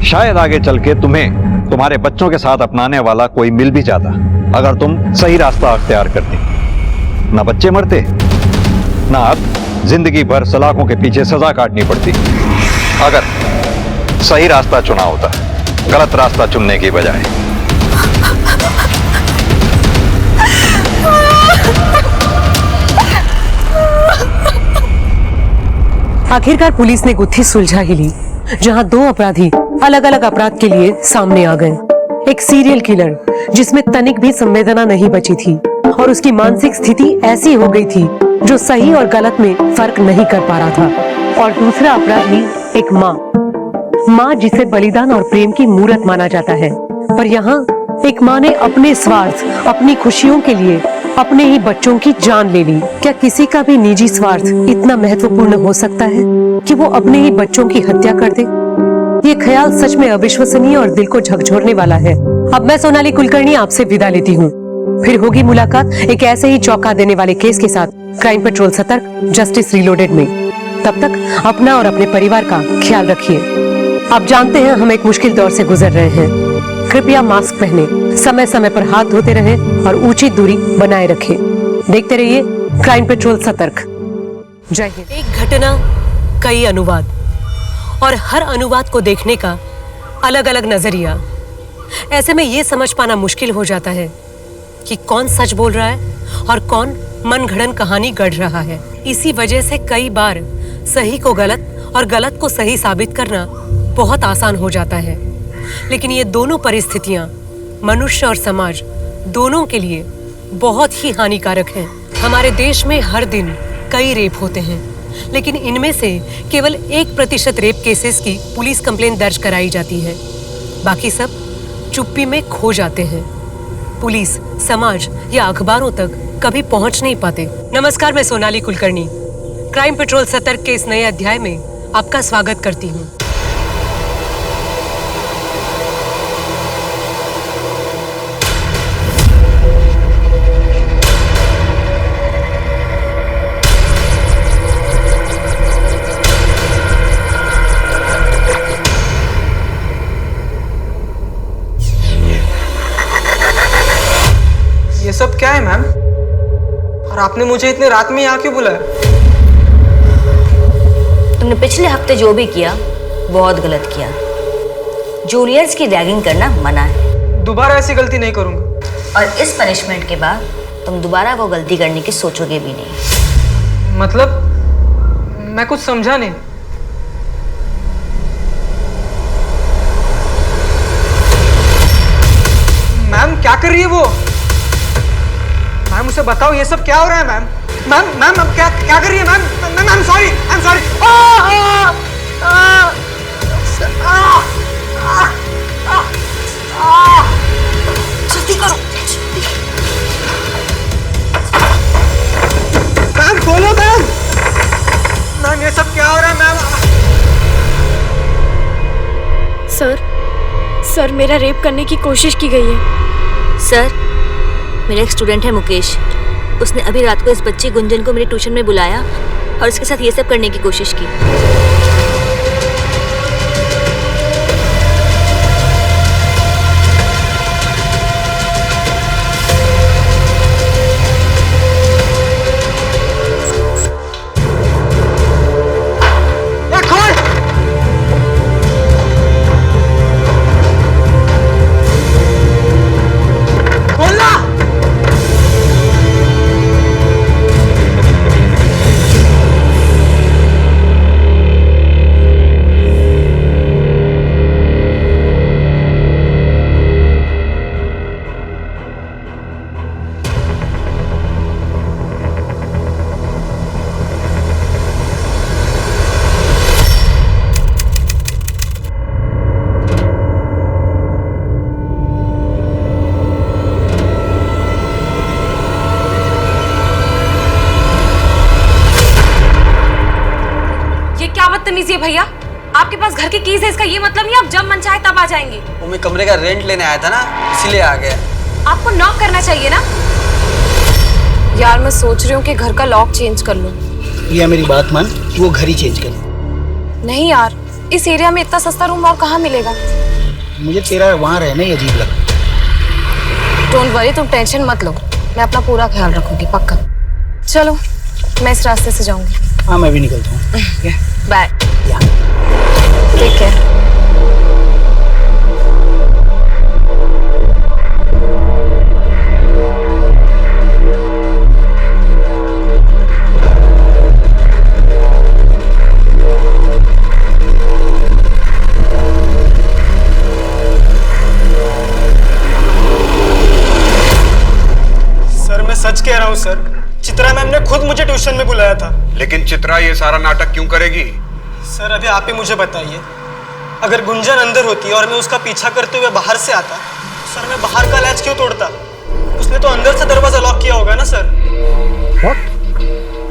शायद आगे चल के तुम्हें तुम्हारे बच्चों के साथ अपनाने वाला कोई मिल भी जाता, अगर तुम सही रास्ता अख्तियार करती। ना बच्चे मरते, ना अब जिंदगी भर सलाखों के पीछे सजा काटनी पड़ती। अगर सही रास्ता चुना होता, गलत रास्ता चुनने की बजाय। आखिरकार पुलिस ने गुत्थी सुलझा ही ली, जहां दो अपराधी अलग अलग अपराध के लिए सामने आ गए। एक सीरियल किलर जिसमें तनिक भी संवेदना नहीं बची थी और उसकी मानसिक स्थिति ऐसी हो गई थी जो सही और गलत में फर्क नहीं कर पा रहा था। और दूसरा अपराधी एक माँ जिसे बलिदान और प्रेम की मूरत माना जाता है, पर यहाँ एक माँ ने अपने स्वार्थ, अपनी खुशियों के लिए अपने ही बच्चों की जान ले ली। क्या किसी का भी निजी स्वार्थ इतना महत्वपूर्ण हो सकता है कि वो अपने ही बच्चों की हत्या कर दे? ये ख्याल सच में अविश्वसनीय और दिल को झकझोरने वाला है। अब मैं सोनाली कुलकर्णी आपसे विदा लेती हूँ। फिर होगी मुलाकात एक ऐसे ही चौंका देने वाले केस के साथ क्राइम पेट्रोल सतर्क, जस्टिस रीलोडेड में। तब तक अपना और अपने परिवार का ख्याल रखिए। आप जानते हैं हम एक मुश्किल दौर से गुजर रहे हैं। कृपया मास्क पहने, समय समय पर हाथ धोते रहें और उचित दूरी बनाए रखें। देखते रहिए क्राइम पेट्रोल सतर्क। जय हिंद। एक घटना, कई अनुवाद, और हर अनुवाद को देखने का अलग अलग नजरिया। ऐसे में ये समझ पाना मुश्किल हो जाता है कि कौन सच बोल रहा है और कौन मनगढ़ंत कहानी गढ़ रहा है। इसी वजह से कई बार सही को गलत और गलत को सही साबित करना बहुत आसान हो जाता है। लेकिन ये दोनों परिस्थितियां मनुष्य और समाज दोनों के लिए बहुत ही हानिकारक हैं। हमारे देश में हर दिन कई रेप होते हैं, लेकिन इनमें से केवल 1% रेप केसेस की पुलिस कंप्लेंट दर्ज कराई जाती है। बाकी सब चुप्पी में खो जाते हैं। पुलिस, समाज या अखबारों तक कभी पहुंच नहीं पाते। नमस्कार, मैं सोनाली कुलकर्णी क्राइम पेट्रोल सतर्क के इस नए अध्याय में आपका स्वागत करती हूँ। ये सब क्या है मैम? और आपने मुझे इतने रात में यहाँ क्यों बुलाया? तुमने पिछले हफ्ते जो भी किया बहुत गलत किया। जूनियर्स की रैगिंग करना मना है। दोबारा ऐसी गलती नहीं करूंगा। और इस पनिशमेंट के बाद तुम दोबारा वो गलती करने की सोचोगे भी नहीं। मतलब मैं कुछ समझा नहीं। मैम क्या कर रही है वो? मैम उसे बताओ ये सब क्या हो रहा है मैम? मैम अब क्या कर रही है ma'am? Ma'am sorry, I am sorry. जल्दी करो। मैम खोलो मैम। मैम ये सब क्या हो रहा है मैम? सर मेरा रेप करने की कोशिश की गई है। सर, मेरा एक स्टूडेंट है मुकेश, उसने अभी रात को इस बच्ची गुंजन को मेरे ट्यूशन में बुलाया और उसके साथ ये सब करने की कोशिश की। बदतमीजी भैया, आपके पास घर की कीज है, इसका ये मतलब नहीं आप जब मन चाहे तब आ जाएंगे। वो मैं कमरे का रेंट लेने आया था ना, इसीलिए आ गया। आपको नॉक करना चाहिए ना। यार मैं सोच रही हूँ कि घर का लॉक चेंज कर लूँ। ये मेरी बात मान, वो घर ही चेंज कर। नहीं यार, इस एरिया में इतना सस्ता रूम और कहाँ मिलेगा? मुझे तेरा वहाँ रहना ही अजीब लगता। डोंट वरी, तुम टेंशन मत लो, मैं अपना पूरा ख्याल रखूंगी पक्का। चलो मैं इस रास्ते से जाऊंगी। हाँ मैं भी निकलता हूँ। बाय। ठीक है। सच कह रहा हूँ सर, चित्रा मैम ने खुद मुझे ट्यूशन में बुलाया था। लेकिन चित्रा ये सारा नाटक क्यों करेगी? सर अभी आप ही मुझे बताइए, अगर गुंजन अंदर होती और मैं उसका पीछा करते हुए बाहर से आता, सर मैं बाहर का लैच क्यों तोड़ता? उसने तो अंदर से दरवाजा लॉक किया होगा ना सर। What?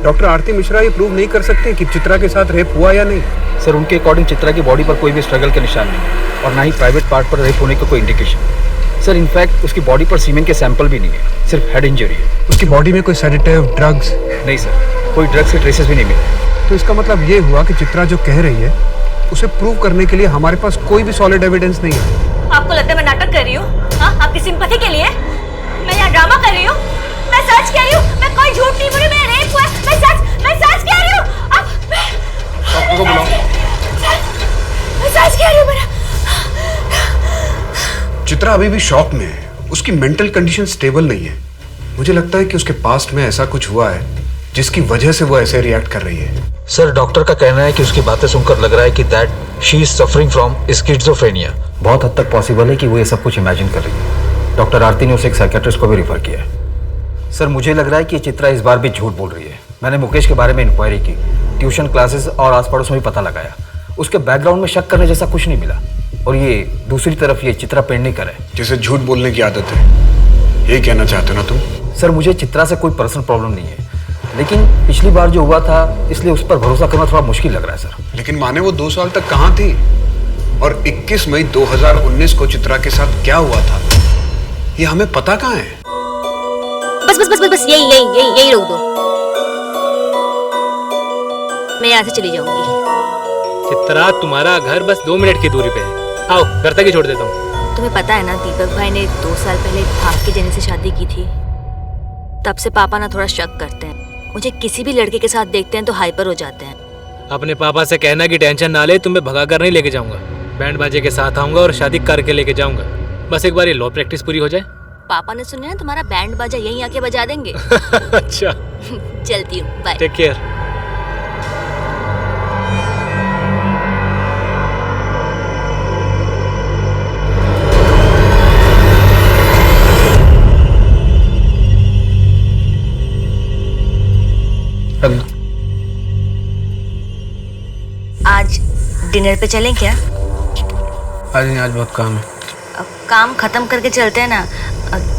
डॉक्टर आरती मिश्रा ये प्रूव नहीं कर सकते कि चित्रा के साथ रेप हुआ या नहीं। सर उनके अकॉर्डिंग चित्रा की बॉडी पर कोई भी स्ट्रगल के निशान नहीं और ना ही प्राइवेट पार्ट पर रेप होने का कोई इंडिकेशन। सर इनफैक्ट उसकी बॉडी पर सीमेन के सैंपल भी नहीं है, सिर्फ हेड इंजरी है। उसकी बॉडी में कोई सेडेटिव ड्रग्स? नहीं सर, कोई ड्रग्स के ट्रेसेस भी नहीं मिले। तो इसका मतलब ये हुआ कि चित्रा जो कह रही है उसे प्रूव करने के लिए हमारे पास कोई भी सॉलिड एविडेंस नहीं है। आपको लगता है मैं नाटक कर रही हूँ? हाँ, आपकी सिंपैथी के लिए मैं यहाँ ड्रामा कर रही हूँ? मैं सच कह रही हूँ, मैं कोई झूठ नहीं बोल रही, मैं रेप हुआ है, मैं सच कह रही हूँ। अब डॉक्टर को बुलाओ। मैं सच कह रही हूँ मेरा। चित्रा अभी भी शॉक में है, उसकी मेंटल कंडीशन स्टेबल नहीं है। मुझे लगता है कि उसके पास्ट में ऐसा कुछ हुआ है जिसकी वजह से वो ऐसे रिएक्ट कर रही है। सर डॉक्टर का कहना है कि उसकी बातें सुनकर लग रहा है कि that she is suffering from schizophrenia. बहुत हद तक पॉसिबल है कि वो ये सब कुछ इमेजिन कर रही है। डॉक्टर आरती ने उसे एक साइकियाट्रिस्ट को भी रिफर किया है। सर मुझे लग रहा है कि चित्रा इस बार भी झूठ बोल रही है। मैंने मुकेश के बारे में इंक्वायरी की, ट्यूशन क्लासेस और आस पड़ोस में भी पता लगाया। उसके बैकग्राउंड में शक करने जैसा कुछ नहीं मिला। और ये दूसरी तरफ ये चित्रा पेडनेकर है जिसे झूठ बोलने की आदत है, ये कहना चाहते हो ना तुम? सर मुझे चित्रा से कोई पर्सनल प्रॉब्लम नहीं है, लेकिन पिछली बार जो हुआ था इसलिए उस पर भरोसा करना थोड़ा मुश्किल लग रहा है सर। लेकिन माने वो 2 साल तक कहाँ थी? और 21 मई 2019 को चित्रा के साथ क्या हुआ था ये हमें पता कहाँ है? बस यही रोक दो। मैं यहाँ से चली जाऊंगी। चित्रा तुम्हारा घर बस 2 मिनट की दूरी पे है, आओ घर तक ही छोड़ देता हूँ। तुम्हें पता है ना, दीपक भाई ने 2 साल पहले भाग के जेनी से शादी की थी। तब से पापा ना थोड़ा शक करते हैं। मुझे किसी भी लड़के के साथ देखते हैं तो हाइपर हो जाते हैं। अपने पापा से कहना कि टेंशन ना ले, तुम्हें भगा कर नहीं लेके जाऊंगा, बैंड बाजे के साथ आऊंगा और शादी करके लेके जाऊंगा। बस एक बार ये लॉ प्रैक्टिस पूरी हो जाए। पापा ने सुना है तुम्हारा बैंड बाजा यहीं आके बजा देंगे। अच्छा चलती हूँ, बाय। Take care. आज डिनर पे चलें क्या? आज नहीं, आज बहुत काम है। काम खत्म करके चलते हैं ना।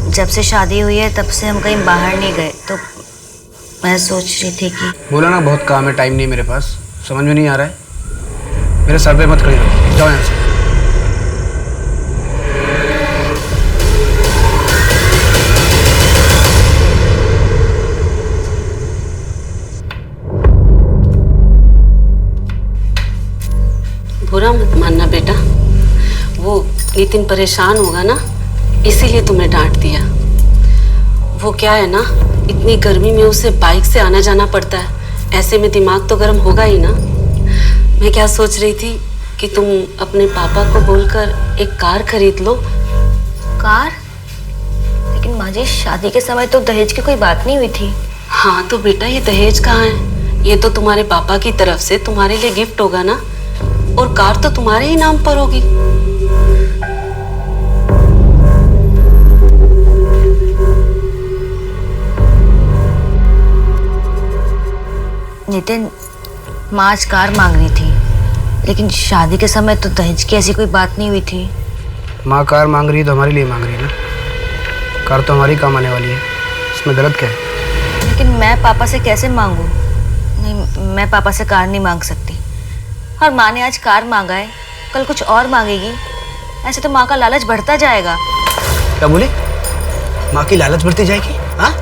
जब से शादी हुई है तब से हम कहीं बाहर नहीं गए, तो मैं सोच रही थी कि बोला ना बहुत काम है, टाइम नहीं है मेरे पास। समझ में नहीं आ रहा है? मेरे सर पे मत खड़ी रहो, जाओ यहाँ से। बुरा मत मानना बेटा, वो नितिन परेशान होगा ना, इसीलिए तुम्हें डांट दिया। वो क्या है ना, इतनी गर्मी में उसे बाइक से आना जाना पड़ता है, ऐसे में दिमाग तो गर्म होगा ही ना। मैं क्या सोच रही थी कि तुम अपने पापा को बोलकर एक कार खरीद लो। कार? लेकिन माँ जी, शादी के समय तो दहेज की कोई बात नहीं हुई थी। हाँ तो बेटा, ये दहेज कहाँ है? ये तो तुम्हारे पापा की तरफ से तुम्हारे लिए गिफ्ट होगा ना, और कार तो तुम्हारे ही नाम पर होगी। नितिन, माँ आज कार मांग रही थी, लेकिन शादी के समय तो दहेज की ऐसी कोई बात नहीं हुई थी। माँ कार मांग रही है तो हमारे लिए मांग रही है ना। कार तो हमारी काम आने वाली है, इसमें गलत क्या है? लेकिन मैं पापा से कैसे मांगू? नहीं, मैं पापा से कार नहीं मांग सकती। और माँ ने आज कार मांगा है, कल कुछ और मांगेगी, ऐसे तो माँ का लालच बढ़ता जाएगा। क्या बोले? माँ की लालच बढ़ती जाएगी? हाँ?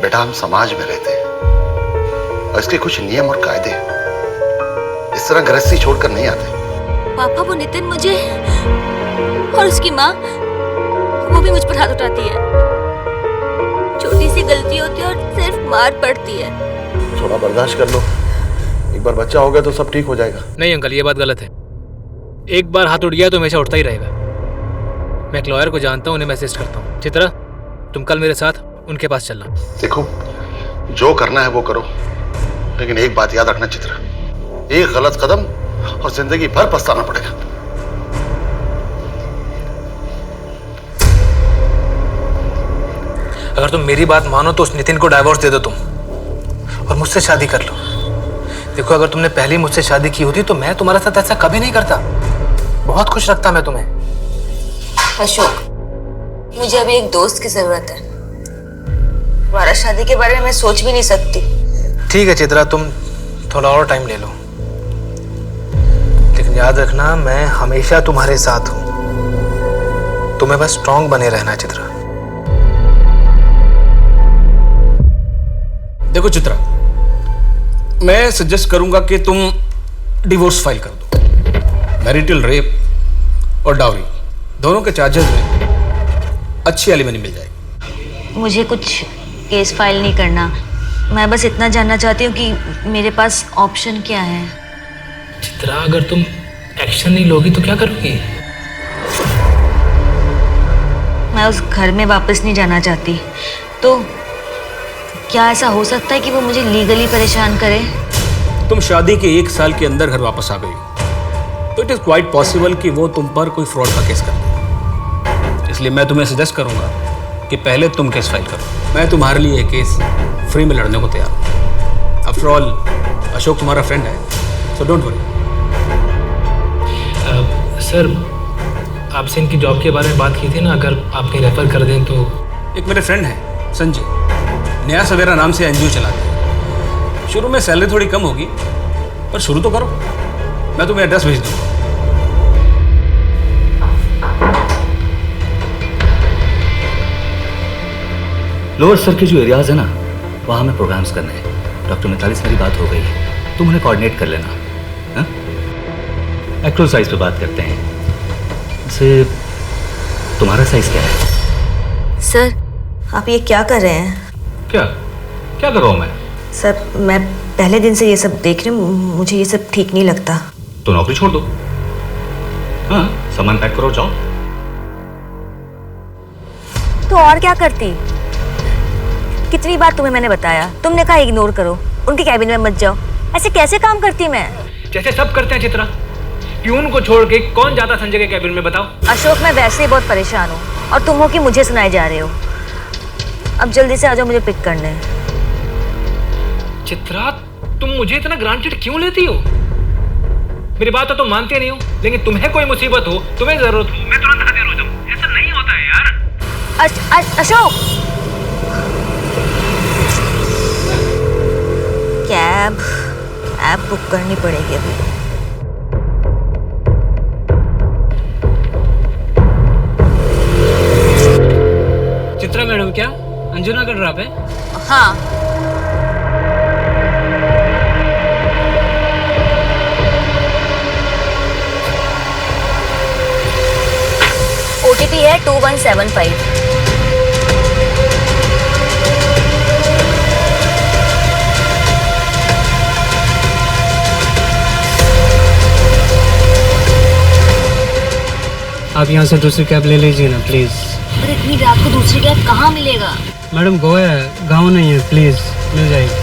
बेटा हम समाज में रहते हैं और इसके कुछ नियम और कायदे हैं। इस तरह गृहस्थी छोड़कर नहीं आते। पापा, वो नितिन मुझे और उसकी माँ, वो भी मुझ पर हाथ उठाती है। छोटी सी गलती होती है और सिर्फ मार पड़ती है। थोड़ा बर्दाश्त कर लो, एक बार बच्चा हो गया तो सब ठीक हो जाएगा। नहीं अंकल, ये बात गलत है। एक बार हाथ उठ गया तो हमेशा उठता ही रहेगा। मैं एक लॉयर को जानता हूँ, उन्हें मैं असिस्ट करता हूँ। चित्रा, तुम कल मेरे साथ उनके पास चलना। देखो, जो करना है वो करो, लेकिन एक बात याद रखना चित्रा, एक गलत कदम और जिंदगी भर पछताना पड़ेगा। अगर तुम मेरी बात मानो तो उस नितिन को डाइवोर्स दे दो तुम, और मुझसे शादी कर लो। देखो, अगर तुमने पहले मुझसे शादी की होती तो मैं तुम्हारे साथ ऐसा कभी नहीं करता। बहुत खुश रखता मैं तुम्हें। अशोक, मुझे अभी एक दोस्त की जरूरत है। दोबारा शादी के बारे में मैं सोच भी नहीं सकती। ठीक है चित्रा, तुम थोड़ा और टाइम ले लो, लेकिन याद रखना मैं हमेशा तुम्हारे साथ हूं। तुम्हें बस स्ट्रांग बने रहना है चित्रा। देखो चित्रा, मैं सजेस्ट करूंगा कि तुम डिवोर्स फाइल कर दो। मैरिटल रेप और डाउरी दोनों के चार्जेस में अच्छी एलिमनी मिल जाएगी। मुझे कुछ केस फाइल नहीं करना, मैं बस इतना जानना चाहती हूँ कि मेरे पास ऑप्शन क्या है। चित्रा, अगर तुम एक्शन नहीं लोगी तो क्या करोगी? मैं उस घर में वापस नहीं जाना चाहती, तो क्या ऐसा हो सकता है कि वो मुझे लीगली परेशान करे? तुम शादी के 1 साल के अंदर घर वापस आ गई तो इट इज क्वाइट पॉसिबल कि वो तुम पर कोई फ्रॉड का केस कर दे। इसलिए मैं तुम्हें सजेस्ट करूंगा कि पहले तुम केस फाइल करो। मैं तुम्हारे लिए ये केस फ्री में लड़ने को तैयार हूँ। आफ्टर ऑल अशोक तुम्हारा फ्रेंड है, सो डोंट वरी। सर, आपसे इनकी जॉब के बारे में बात की थी ना, अगर आप कहीं रेफर कर दें तो। एक मेरे फ्रेंड है संजय, नया सवेरा नाम से एनजीओ चलाते हैं। शुरू में सैलरी थोड़ी कम होगी, पर शुरू तो करो। मैं तुम्हें एड्रेस भेज दूंगा। लोअर सर के जो एरियाज है ना, वहाँ हमें प्रोग्राम्स करने हैं। डॉक्टर मिताली से मेरी बात हो गई है, तुम उन्हें कोऑर्डिनेट कर लेना। हाँ? एक्चुअल साइज पे बात करते हैं। वैसे तुम्हारा साइज क्या है? सर, आप ये क्या कर रहे हैं? क्या क्या कर रहा हूँ मैं? सर, मैं पहले दिन से ये सब देख रही हूँ, मुझे ये सब ठीक नहीं लगता। तो नौकरी छोड़ दो। हाँ, सामान पैक करो, जाओ। तो और क्या करती? कितनी बार तुम्हें मैंने बताया, तुमने कहा इग्नोर करो, उनके कैबिन में मत जाओ। ऐसे कैसे काम करती मैं? जैसे सब करते हैं चित्रा। प्यून को छोड़ के कौन जाता संजय के कैबिन में, बताओ? अशोक, मैं वैसे ही बहुत परेशान हूँ और तुम हो कि मुझे सुनाए जा रहे हो। अब जल्दी से आ जाओ मुझे पिक करने। चित्रा, तुम मुझे इतना ग्रांटेड क्यों लेती हो? मेरी बात तो तुम मानती नहीं हो, लेकिन तुम्हें कोई मुसीबत हो, तुम्हें जरूरत हो, मैं तुरंत हाजिर हो जाऊं। ऐसा नहीं होता है यार। अशोक, कैब बुक करनी पड़ेगी अभी। चित्रा मैडम, क्या अंजुना का ड्रॉप है? हाँ। OTP है 2175। आप यहाँ से दूसरी कैब ले लीजिए ना प्लीज। पर इतनी रात को दूसरी कैब कहाँ मिलेगा? मैडम, गोवा है, गाँव नहीं है, प्लीज मिल जाएगी।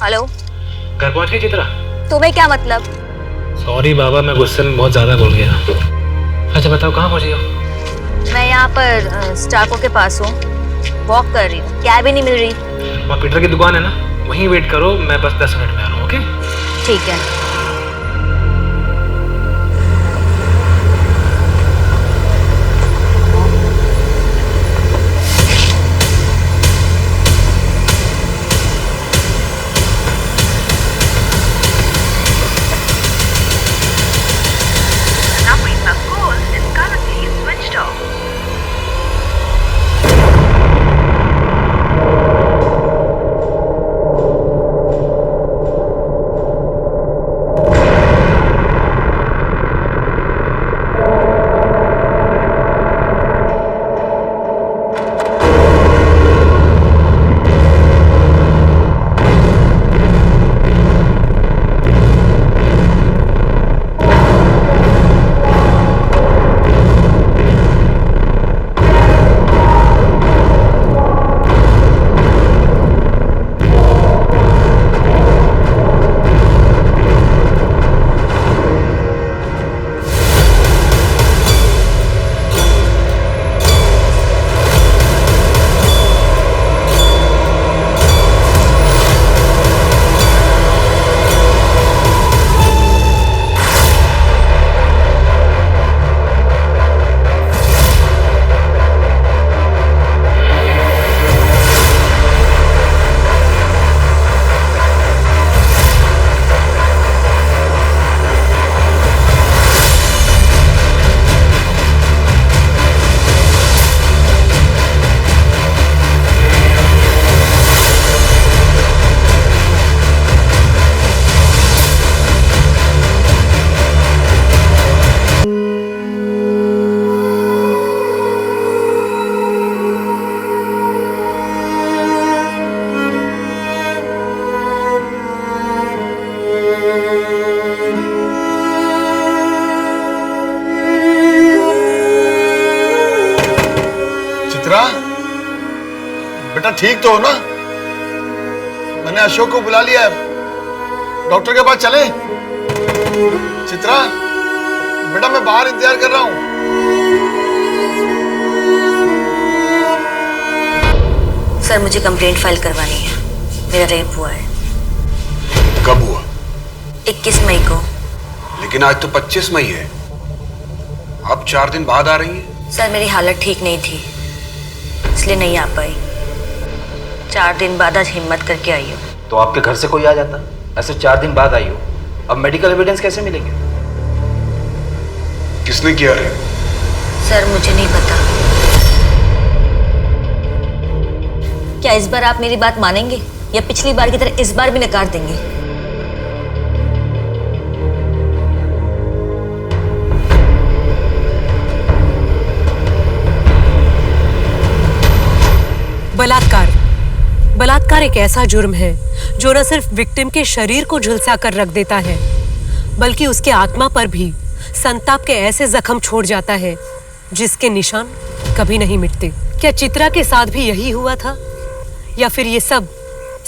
हेलो, घर पहुंच गई चित्रा? तुम्हें क्या मतलब? सॉरी बाबा, मैं गुस्से में बहुत ज्यादा बोल गया। अच्छा बताओ, कहाँ पहुंची हो? मैं यहाँ पर स्टाको के पास हूँ, वॉक कर रही हूँ, कैब ही नहीं मिल रही। वहाँ पीटर की दुकान है ना, वहीं वेट करो, मैं बस 10 मिनट में आ रहा हूँ। ओके, ठीक है। चित्रा, बेटा ठीक तो हो ना? मैंने अशोक को बुला लिया है, डॉक्टर के पास चले? चित्रा बेटा, मैं बाहर इंतजार कर रहा हूं। सर मुझे कंप्लेंट फाइल करवानी है, मेरा रेप हुआ है। कब हुआ? 21 मई को। लेकिन आज तो 25 मई है, आप 4 दिन बाद आ रही हैं। सर मेरी हालत ठीक नहीं थी, इसलिए नहीं आ पाई। 4 दिन बाद आज हिम्मत करके आई हूँ। तो आपके घर से कोई आ जाता, ऐसे 4 दिन बाद आई हो, अब मेडिकल एविडेंस कैसे मिलेंगे? किसने किया रेप? सर मुझे नहीं पता। क्या इस बार आप मेरी बात मानेंगे या पिछली बार की तरह इस बार भी नकार देंगे? बलात्कार एक ऐसा जुर्म है जो न सिर्फ विक्टिम के शरीर को झुलसा कर रख देता है, बल्कि उसके आत्मा पर भी संताप के ऐसे जख्म छोड़ जाता है जिसके निशान कभी नहीं मिटते। क्या चित्रा के साथ भी यही हुआ था, या फिर ये सब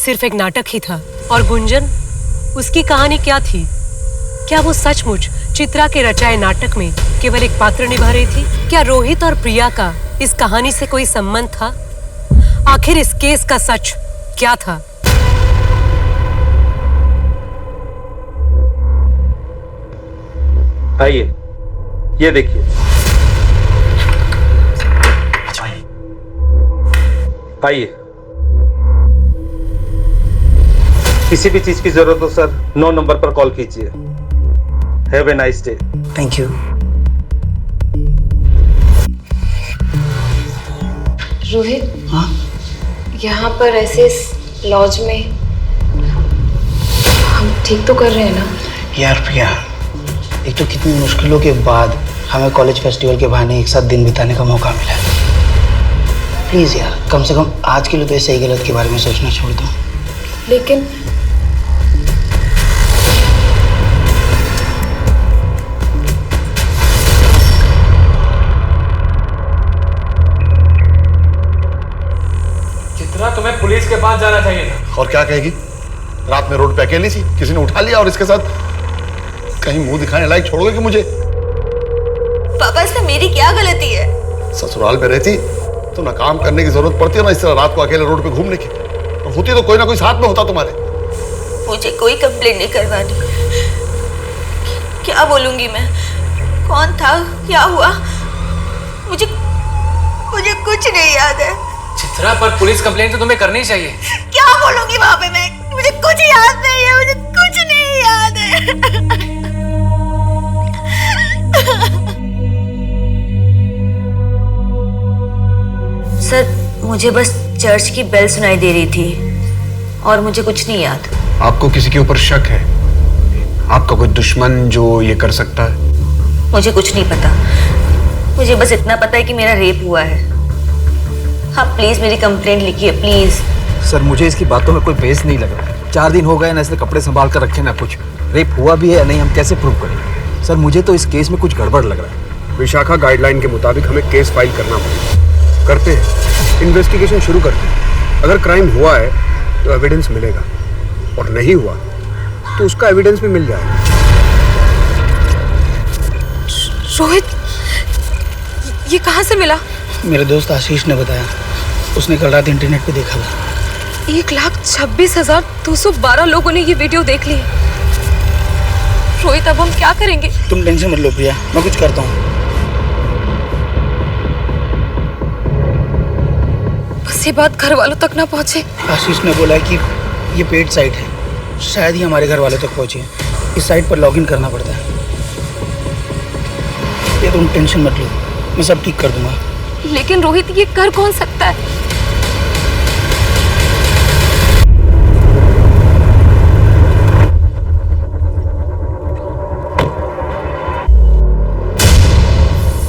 सिर्फ एक नाटक ही था? और गुंजन, उसकी कहानी क्या थी? क्या वो सचमुच चित्रा के रचाए नाटक में केवल एक पात्र निभा रही थी? क्या रोहित और प्रिया का इस कहानी से कोई संबंध था? आखिर इस केस का सच क्या था? आइए, ये देखिए। आइए, किसी भी चीज की जरूरत हो सर 9 नंबर पर कॉल कीजिए। Have a nice day. Thank you. Rohit, हाँ? यहाँ पर ऐसे लॉज में हम ठीक तो कर रहे हैं ना? यार प्रिया, एक तो कितनी मुश्किलों के बाद हमें कॉलेज फेस्टिवल के बहाने एक साथ दिन बिताने का मौका मिला। प्लीज यार, कम से कम आज के लिए तो सही गलत के बारे में सोचना छोड़ दो। लेकिन तुम्हें पुलिस के पास जाना चाहिए था। और क्या कहेगी? रात में रोड पे अकेली सी, किसी ने उठा लिया और इसके साथ कहीं मुंह दिखाने लायक छोड़ोगे कि मुझे? पापा, इसमें मेरी क्या गलती है? ससुराल में रहती तो ना काम करने की जरूरत पड़ती है ना इस तरह रात को अकेले रोड पे घूमने की, और होती तो कोई ना कोई साथ में होता तुम्हारे। मुझे कोई कंप्लेंट नहीं करवानी। क्या बोलूंगी मैं? कौन था, क्या हुआ? मुझे कुछ नहीं याद है। चित्रा, पर पुलिस कंप्लेंट तो तुम्हें करनी चाहिए। क्या बोलूंगी वहां पे मैं? मुझे कुछ याद नहीं है, मुझे कुछ नहीं याद है। सर, मुझे बस चर्च की बेल सुनाई दे रही थी और मुझे कुछ नहीं याद। आपको किसी के ऊपर शक है? आपका कोई दुश्मन जो ये कर सकता है? मुझे कुछ नहीं पता, मुझे बस इतना पता है कि मेरा रेप हुआ है। हाँ प्लीज मेरी कंप्लेंट लिखिए प्लीज। सर मुझे इसकी बातों में कोई बेस नहीं लग रहा। 4 दिन हो गए ना, इसने कपड़े संभाल कर रखे ना कुछ। रेप हुआ भी है या नहीं हम कैसे प्रूव करें? सर मुझे तो इस केस में कुछ गड़बड़ लग रहा है। विशाखा गाइडलाइन के मुताबिक हमें केस फाइल करना पड़ेगा। करते हैं, इन्वेस्टिगेशन शुरू करते हैं। अगर क्राइम हुआ है तो एविडेंस मिलेगा, और नहीं हुआ तो उसका एविडेंस भी मिल जाएगा। रोहित, ये कहाँ से मिला? मेरे दोस्त आशीष ने बताया, उसने कल रात इंटरनेट पे देखा था। 1,26,212 लोगों ने ये वीडियो देख ली। रोहित, अब हम क्या करेंगे? तुम टेंशन मत लो प्रिया, मैं कुछ करता हूँ। बस ये बात घर वालों तक ना पहुँचे। आशीष ने बोला कि ये पेड साइट है, शायद ही हमारे घर वालों तक पहुँचे। इस साइट पर लॉगिन करना पड़ता है। ये तुम टेंशन मत लो, मैं सब ठीक कर दूंगा। लेकिन रोहित, ये कर कौन सकता है?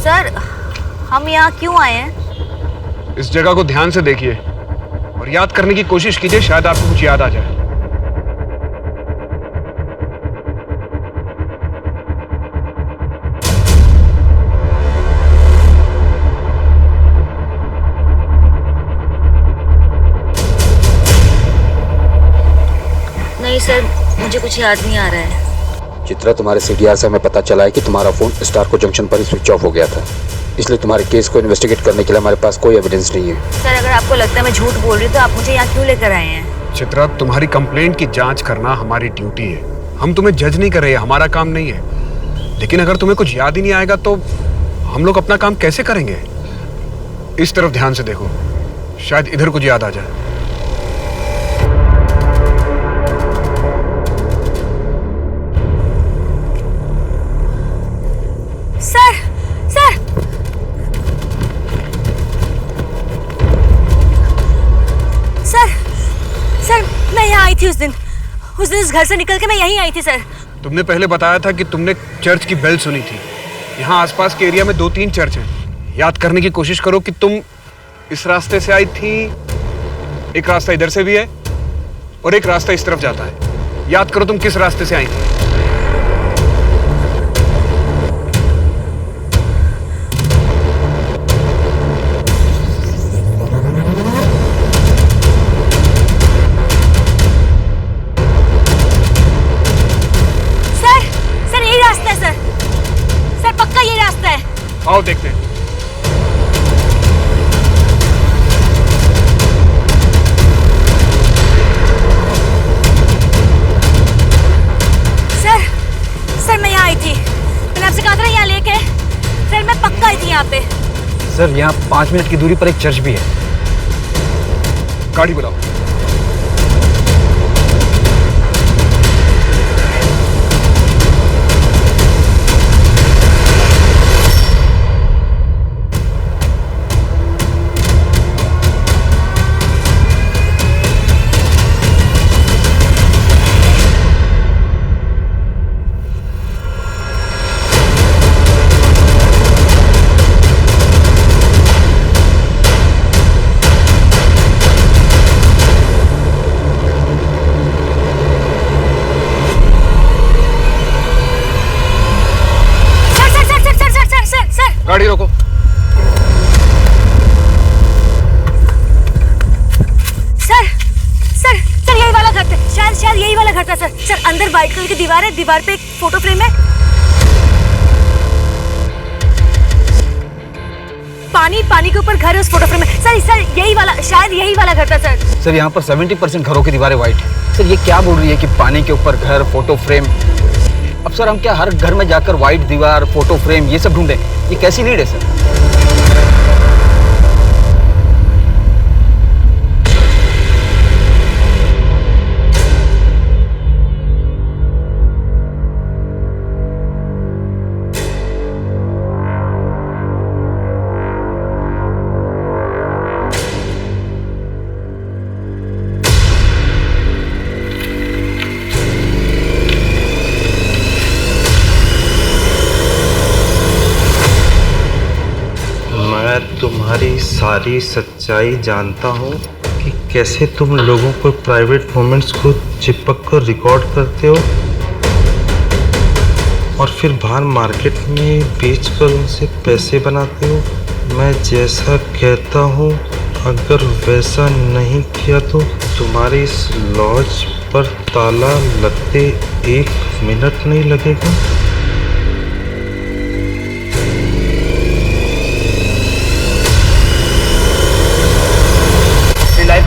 सर, हम यहाँ क्यों आए हैं? इस जगह को ध्यान से देखिए और याद करने की कोशिश कीजिए, शायद आपको कुछ याद आ जाए। सर मुझे कुछ याद नहीं आ रहा है। चित्रा, तुम्हारे सीडीआर से हमें पता चला है कि तुम्हारा फोन स्टारको जंक्शन पर ही स्विच ऑफ हो गया था, इसलिए तुम्हारे केस को इन्वेस्टिगेट करने के लिए हमारे पास कोई एविडेंस नहीं है। सर अगर आपको लगता है मैं झूठ बोल रही हूँ तो आप मुझे यहाँ क्यों लेकर आए हैं? चित्रा, तुम्हारी कंप्लेंट की जांच करना हमारी ड्यूटी है। हम तुम्हें जज नहीं कर रहे हैं, हमारा काम नहीं है। लेकिन अगर तुम्हें कुछ याद ही नहीं आएगा तो हम लोग अपना काम कैसे करेंगे? इस तरफ ध्यान से देखो, शायद इधर कुछ याद आ जाए। सर सर सर सर मैं यहाँ आई थी उस दिन इस घर से निकल के मैं यहीं आई थी सर। तुमने पहले बताया था कि तुमने चर्च की बेल सुनी थी। यहाँ आसपास के एरिया में 2-3 चर्च हैं। याद करने की कोशिश करो कि तुम इस रास्ते से आई थी, एक रास्ता इधर से भी है और एक रास्ता इस तरफ जाता है। याद करो तुम किस रास्ते से आई थी। आओ देखते हैं। सर मैं यहाँ आई थी, मैंने आपसे कहा था यहाँ लेके। सर मैं पक्का आई थी यहाँ पे। सर यहाँ 5 मिनट की दूरी पर एक चर्च भी है। गाड़ी बुलाओ। गाड़ी रोको। सर यही वाला घर था, शायद यही वाला घर था सर। सर अंदर व्हाइट कलर की दीवार है, दीवार पे एक फोटो फ्रेम है। पानी के ऊपर घर है उस फोटो फ्रेम में। सर यही वाला, शायद यही वाला घर था सर। सर यहाँ पर 70% घरों की दीवारें व्हाइट है। सर ये क्या बोल रही है कि पानी के ऊपर घर, फोटो फ्रेम? अब सर हम क्या हर घर में जाकर व्हाइट दीवार, फोटो फ्रेम ये सब ढूंढें? ये कैसी नीड है सर? तुम्हारी सारी सच्चाई जानता हूँ कि कैसे तुम लोगों को प्राइवेट मोमेंट्स को चिपक कर रिकॉर्ड करते हो और फिर बाहर मार्केट में बेचकर उनसे पैसे बनाते हो। मैं जैसा कहता हूँ अगर वैसा नहीं किया तो तुम्हारी इस लॉज पर ताला लगते 1 मिनट नहीं लगेगा।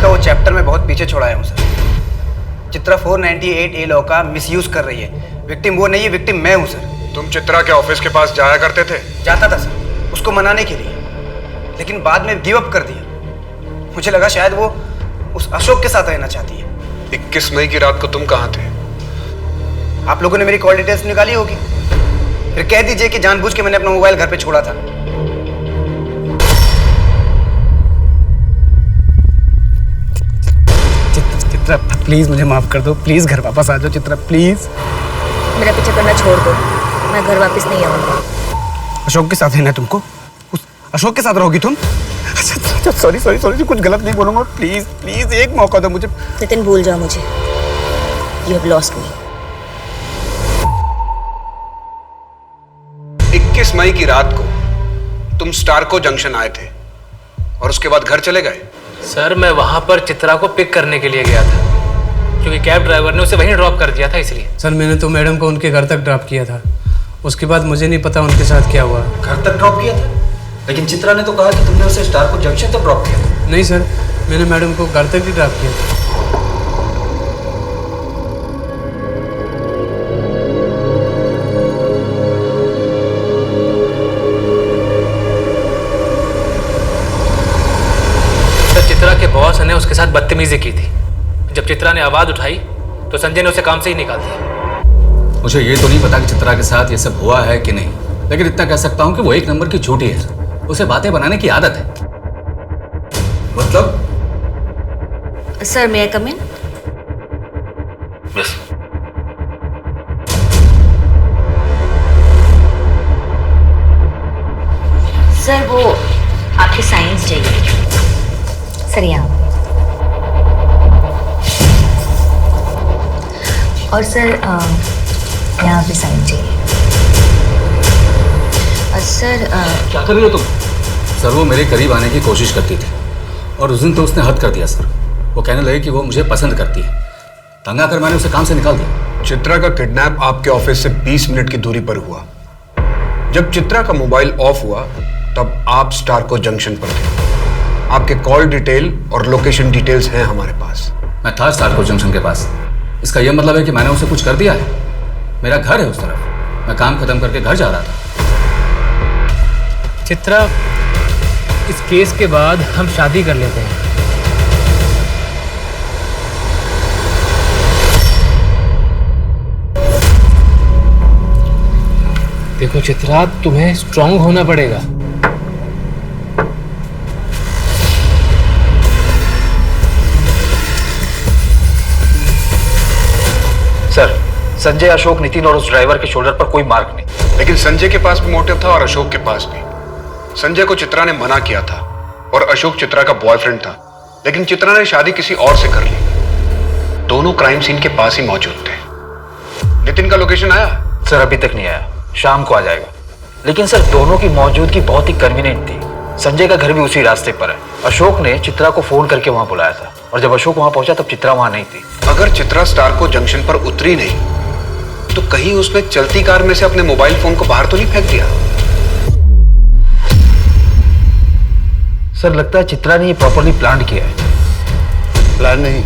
का वो चैप्टर में बहुत पीछे छोड़ाया हूँ सर। चित्रा 498A लॉ का मिसयूज कर रही है। विक्टिम वो नहीं है, विक्टिम मैं हूँ सर। तुम चित्रा के ऑफिस के पास जाया करते थे? जाता था सर, उसको मनाने के लिए, लेकिन बाद में गिव अप कर दिया। मुझे लगा शायद वो उस अशोक के साथ रहना चाहती है। 21 मई की रात को तुम कहाँ थे? आप लोगों ने मेरी कॉल डिटेल्स निकाली होगी, फिर कह दीजिए कि जानबूझ के मैंने अपना मोबाइल घर पे छोड़ा था। चित्रा प्लीज मुझे माफ कर दो, प्लीज घर वापस आ जाओ चित्रा प्लीज। मेरा पीछे करना छोड़ दो, मैं घर वापस नहीं आऊंगा। अशोक के साथ रहना है तुमको? उस अशोक के साथ रहोगी तुम? अच्छा सॉरी सॉरी सॉरी, कुछ गलत नहीं बोलूंगा, प्लीज प्लीज एक मौका दो मुझे। नितिन भूल जाओ मुझे, यू हैव लॉस्ट मी। 21 मई की रात को तुम स्टारको जंक्शन आए थे और उसके बाद घर चले गए? सर मैं वहां पर चित्रा को पिक करने के लिए गया था। क्योंकि कैब ड्राइवर ने उसे वहीं ड्रॉप कर दिया था इसलिए। सर मैंने तो मैडम को उनके घर तक ड्रॉप किया था, उसके बाद मुझे नहीं पता उनके साथ क्या हुआ। घर तक ड्रॉप किया था? लेकिन चित्रा ने तो कहा कि तुमने उसे स्टार को जंक्शन तक ड्रॉप किया। नहीं सर, मैंने मैडम को घर तक ही ड्रॉप किया था। चित्रा के बॉस ने उसके साथ बदतमीजी की थी। जब चित्रा ने आवाज उठाई तो संजय ने उसे काम से ही निकाल दिया। मुझे ये तो नहीं पता कि चित्रा के साथ ये सब हुआ है कि नहीं, लेकिन इतना कह सकता हूँ कि वो एक नंबर की झूठी है। उसे बातें बनाने की आदत है। मतलब? Sir may I come in? Yes. Sir वो आपके साइंस चाहिए। सर यहाँ और सर यहाँ पे साइन चाहिए। सर क्या कर रही हो तुम? सर वो मेरे करीब आने की कोशिश करती थी और उस दिन तो उसने हद कर दिया सर। वो कहने लगे कि वो मुझे पसंद करती है। तंग आकर मैंने उसे काम से निकाल दिया। चित्रा का किडनैप आपके ऑफिस से 20 मिनट की दूरी पर हुआ। जब चित्रा का मोबाइल ऑफ हुआ तब आप स्टारको जंक्शन पर थे। आपके कॉल डिटेल और लोकेशन डिटेल्स हैं हमारे पास। मैं था स्टारको जंक्शन के पास। इसका यह मतलब है कि मैंने उसे कुछ कर दिया है? मेरा घर है उस तरफ, मैं काम खत्म करके घर जा रहा था। चित्रा, इस केस के बाद हम शादी कर लेते हैं। देखो चित्रा, तुम्हें स्ट्रांग होना पड़ेगा। सर, संजय, अशोक, नितिन और उस ड्राइवर के शोल्डर पर कोई मार्क नहीं। लेकिन संजय के पास भी मोटिव था और अशोक के पास भी। संजय को चित्रा ने मना किया था और अशोक चित्रा का बॉयफ्रेंड था, लेकिन चित्रा ने शादी किसी और से कर ली। दोनों क्राइम सीन के पास ही मौजूद थे। नितिन का लोकेशन आया? सर अभी तक नहीं आया, शाम को आ जाएगा। लेकिन सर दोनों की मौजूदगी बहुत ही कन्वीनियंट थी। संजय का घर भी उसी रास्ते पर है। अशोक ने चित्रा को फोन करके वहां बुलाया था और जब अशोक वहां पहुंचा तब चित्रा वहां नहीं थी। अगर चित्रा स्टारको जंक्शन पर उतरी नहीं तो कहीं उसने चलती कार में से अपने मोबाइल फोन को बाहर तो नहीं फेंक दिया? सर लगता है चित्रा ने ये प्रॉपर्ली प्लान किया है। प्लान नहीं,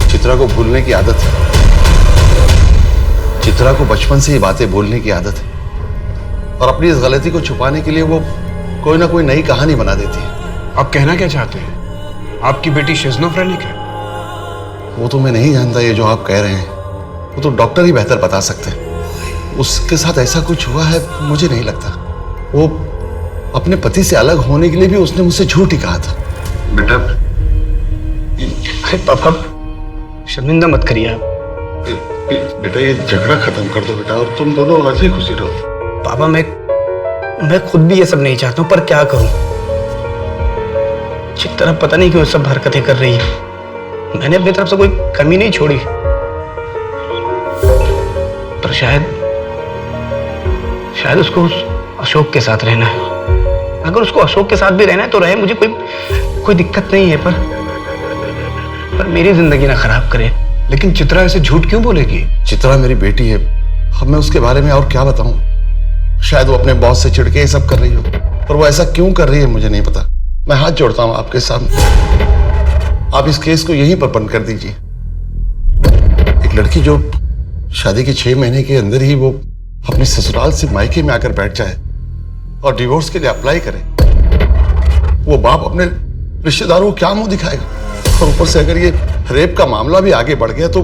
चित्रा को भूलने की आदत है। चित्रा को बचपन से ये बातें बोलने की आदत है और अपनी इस गलती को छुपाने के लिए वो कोई ना कोई नई कहानी बना देती है। आप कहना क्या चाहते हैं? आपकी बेटी शिज़ोफ्रेनिक है? वो तो मैं नहीं जानता। ये जो आप कह रहे हैं वो तो डॉक्टर ही बेहतर बता सकते हैं। उसके साथ ऐसा कुछ हुआ है मुझे नहीं लगता। वो अपने पति से अलग होने के लिए भी उसने मुझसे झूठ ही कहा था। बेटा, अरे पापा शर्मिंदा मत करिए आप। बेटा ये झगड़ा खत्म कर दो बेटा और तुम दोनों हंसी खुशी रहो। पापा मैं खुद भी ये सब नहीं चाहता हूँ, पर क्या करूं। चित्रा पता नहीं क्यों सब हरकतें कर रही है। मैंने अपनी तरफ से कोई कमी नहीं छोड़ी, पर शायद उसको उस अशोक के साथ रहना है। अगर उसको अशोक के साथ भी रहना है तो रहे, मुझे कोई दिक्कत नहीं है, पर मेरी जिंदगी ना खराब करे। लेकिन चित्रा ऐसे झूठ क्यों बोलेगी? चित्रा मेरी बेटी है। अब मैं उसके बारे में और क्या बताऊं? शायद वो अपने बॉस से चिढ़ के ये सब कर रही हो, पर वो ऐसा क्यों कर रही है मुझे नहीं पता। मैं हाथ जोड़ता हूं आपके सामने, आप इस केस को यहीं पर बंद कर दीजिए। एक लड़की जो शादी के 6 महीने के अंदर ही वो अपने ससुराल से मायके में आकर बैठ जाए और डिवोर्स के लिए अप्लाई करे, वो बाप अपने रिश्तेदारों को क्या मुंह दिखाएगा? और ऊपर से अगर ये रेप का मामला भी आगे बढ़ गया तो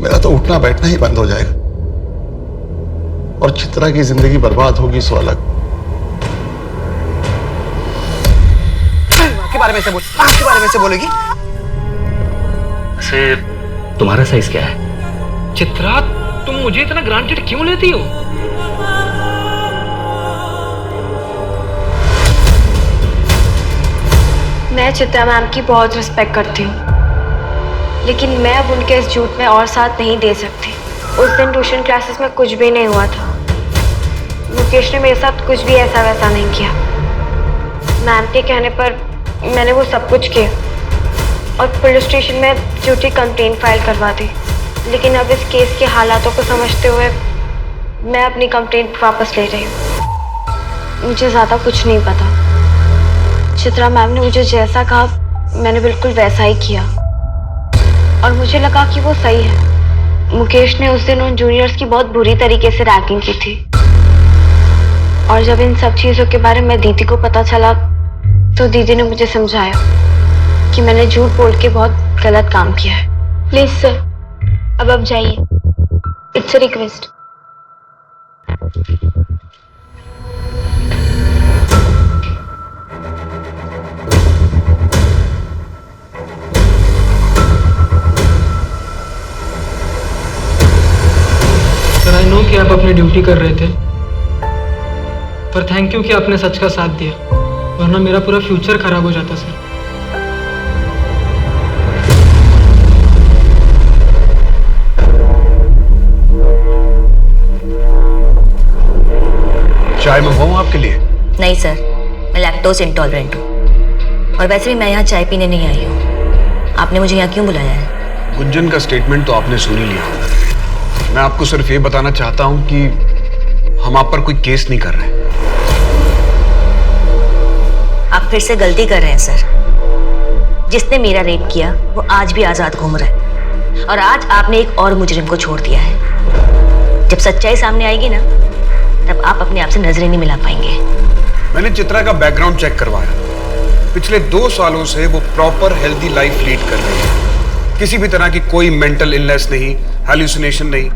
मेरा तो उठना बैठना ही बंद हो जाएगा और चित्रा की जिंदगी बर्बाद होगी सो अलग। आपके बारे में से आपके बारे में से बोलेगी? वैसे तुम्हारा साइज क्या है? चित्रा, तुम मुझे इतना ग्रांटेड क्यों लेती हो? मैं चित्रा मैम की बहुत रिस्पेक्ट करती हूँ, लेकिन मैं अब उनके इस झूठ में और साथ नहीं दे सकती। उस दिन ट्यूशन क्लासेस में कुछ भी नहीं हुआ था। मुकेश ने मेरे साथ कुछ भी ऐसा वैसा नहीं किया। मैम के कहने पर मैंने वो सब कुछ किया। और पुलिस स्टेशन में झूठी कंप्लेंट फाइल करवा दी। लेकिन अब इस केस के हालातों को समझते हुए मैं अपनी कंप्लेंट वापस ले रही हूँ। मुझे ज़्यादा कुछ नहीं पता। चित्रा मैम ने मुझे जैसा कहा मैंने बिल्कुल वैसा ही किया और मुझे लगा कि वो सही है। मुकेश ने उस दिन उन जूनियर्स की बहुत बुरी तरीके से रैगिंग की थी और जब इन सब चीज़ों के बारे में दीदी को पता चला तो दीदी ने मुझे समझाया कि मैंने झूठ बोल के बहुत गलत काम किया है। प्लीज सर, अब आप जाइए। It's a request. Sir I know कि आप अपनी ड्यूटी कर रहे थे, पर थैंक यू कि आपने सच का साथ दिया, वरना मेरा पूरा फ्यूचर खराब हो जाता सर। चाय मंगवाऊं आपके लिए? नहीं सर, मैं लैक्टोज इंटॉलरेंट हूँ और वैसे भी मैं यहाँ चाय पीने नहीं आई हूँ। आपने मुझे यहाँ क्यों बुलाया है? गुंजन का स्टेटमेंट तो आपने सुन ही लिया। मैं आपको सिर्फ ये बताना चाहता हूँ कि हम आप पर कोई केस नहीं कर रहे। आप फिर से गलती कर रहे हैं सर। जिसने मेरा रेप किया वो आज भी आजाद घूम रहा है और आज आपने एक और मुजरिम को छोड़ दिया है। जब सच्चाई सामने आएगी ना तब आप अपने आप से नजरें नहीं मिला पाएंगे। मैंने चित्रा का बैकग्राउंड चेक करवाया। पिछले 2 सालों से वो प्रॉपर हेल्दी लाइफ लीड कर रही है। किसी भी तरह की कोई मेंटल इलनेस नहीं, हैल्यूसिनेशन नहीं।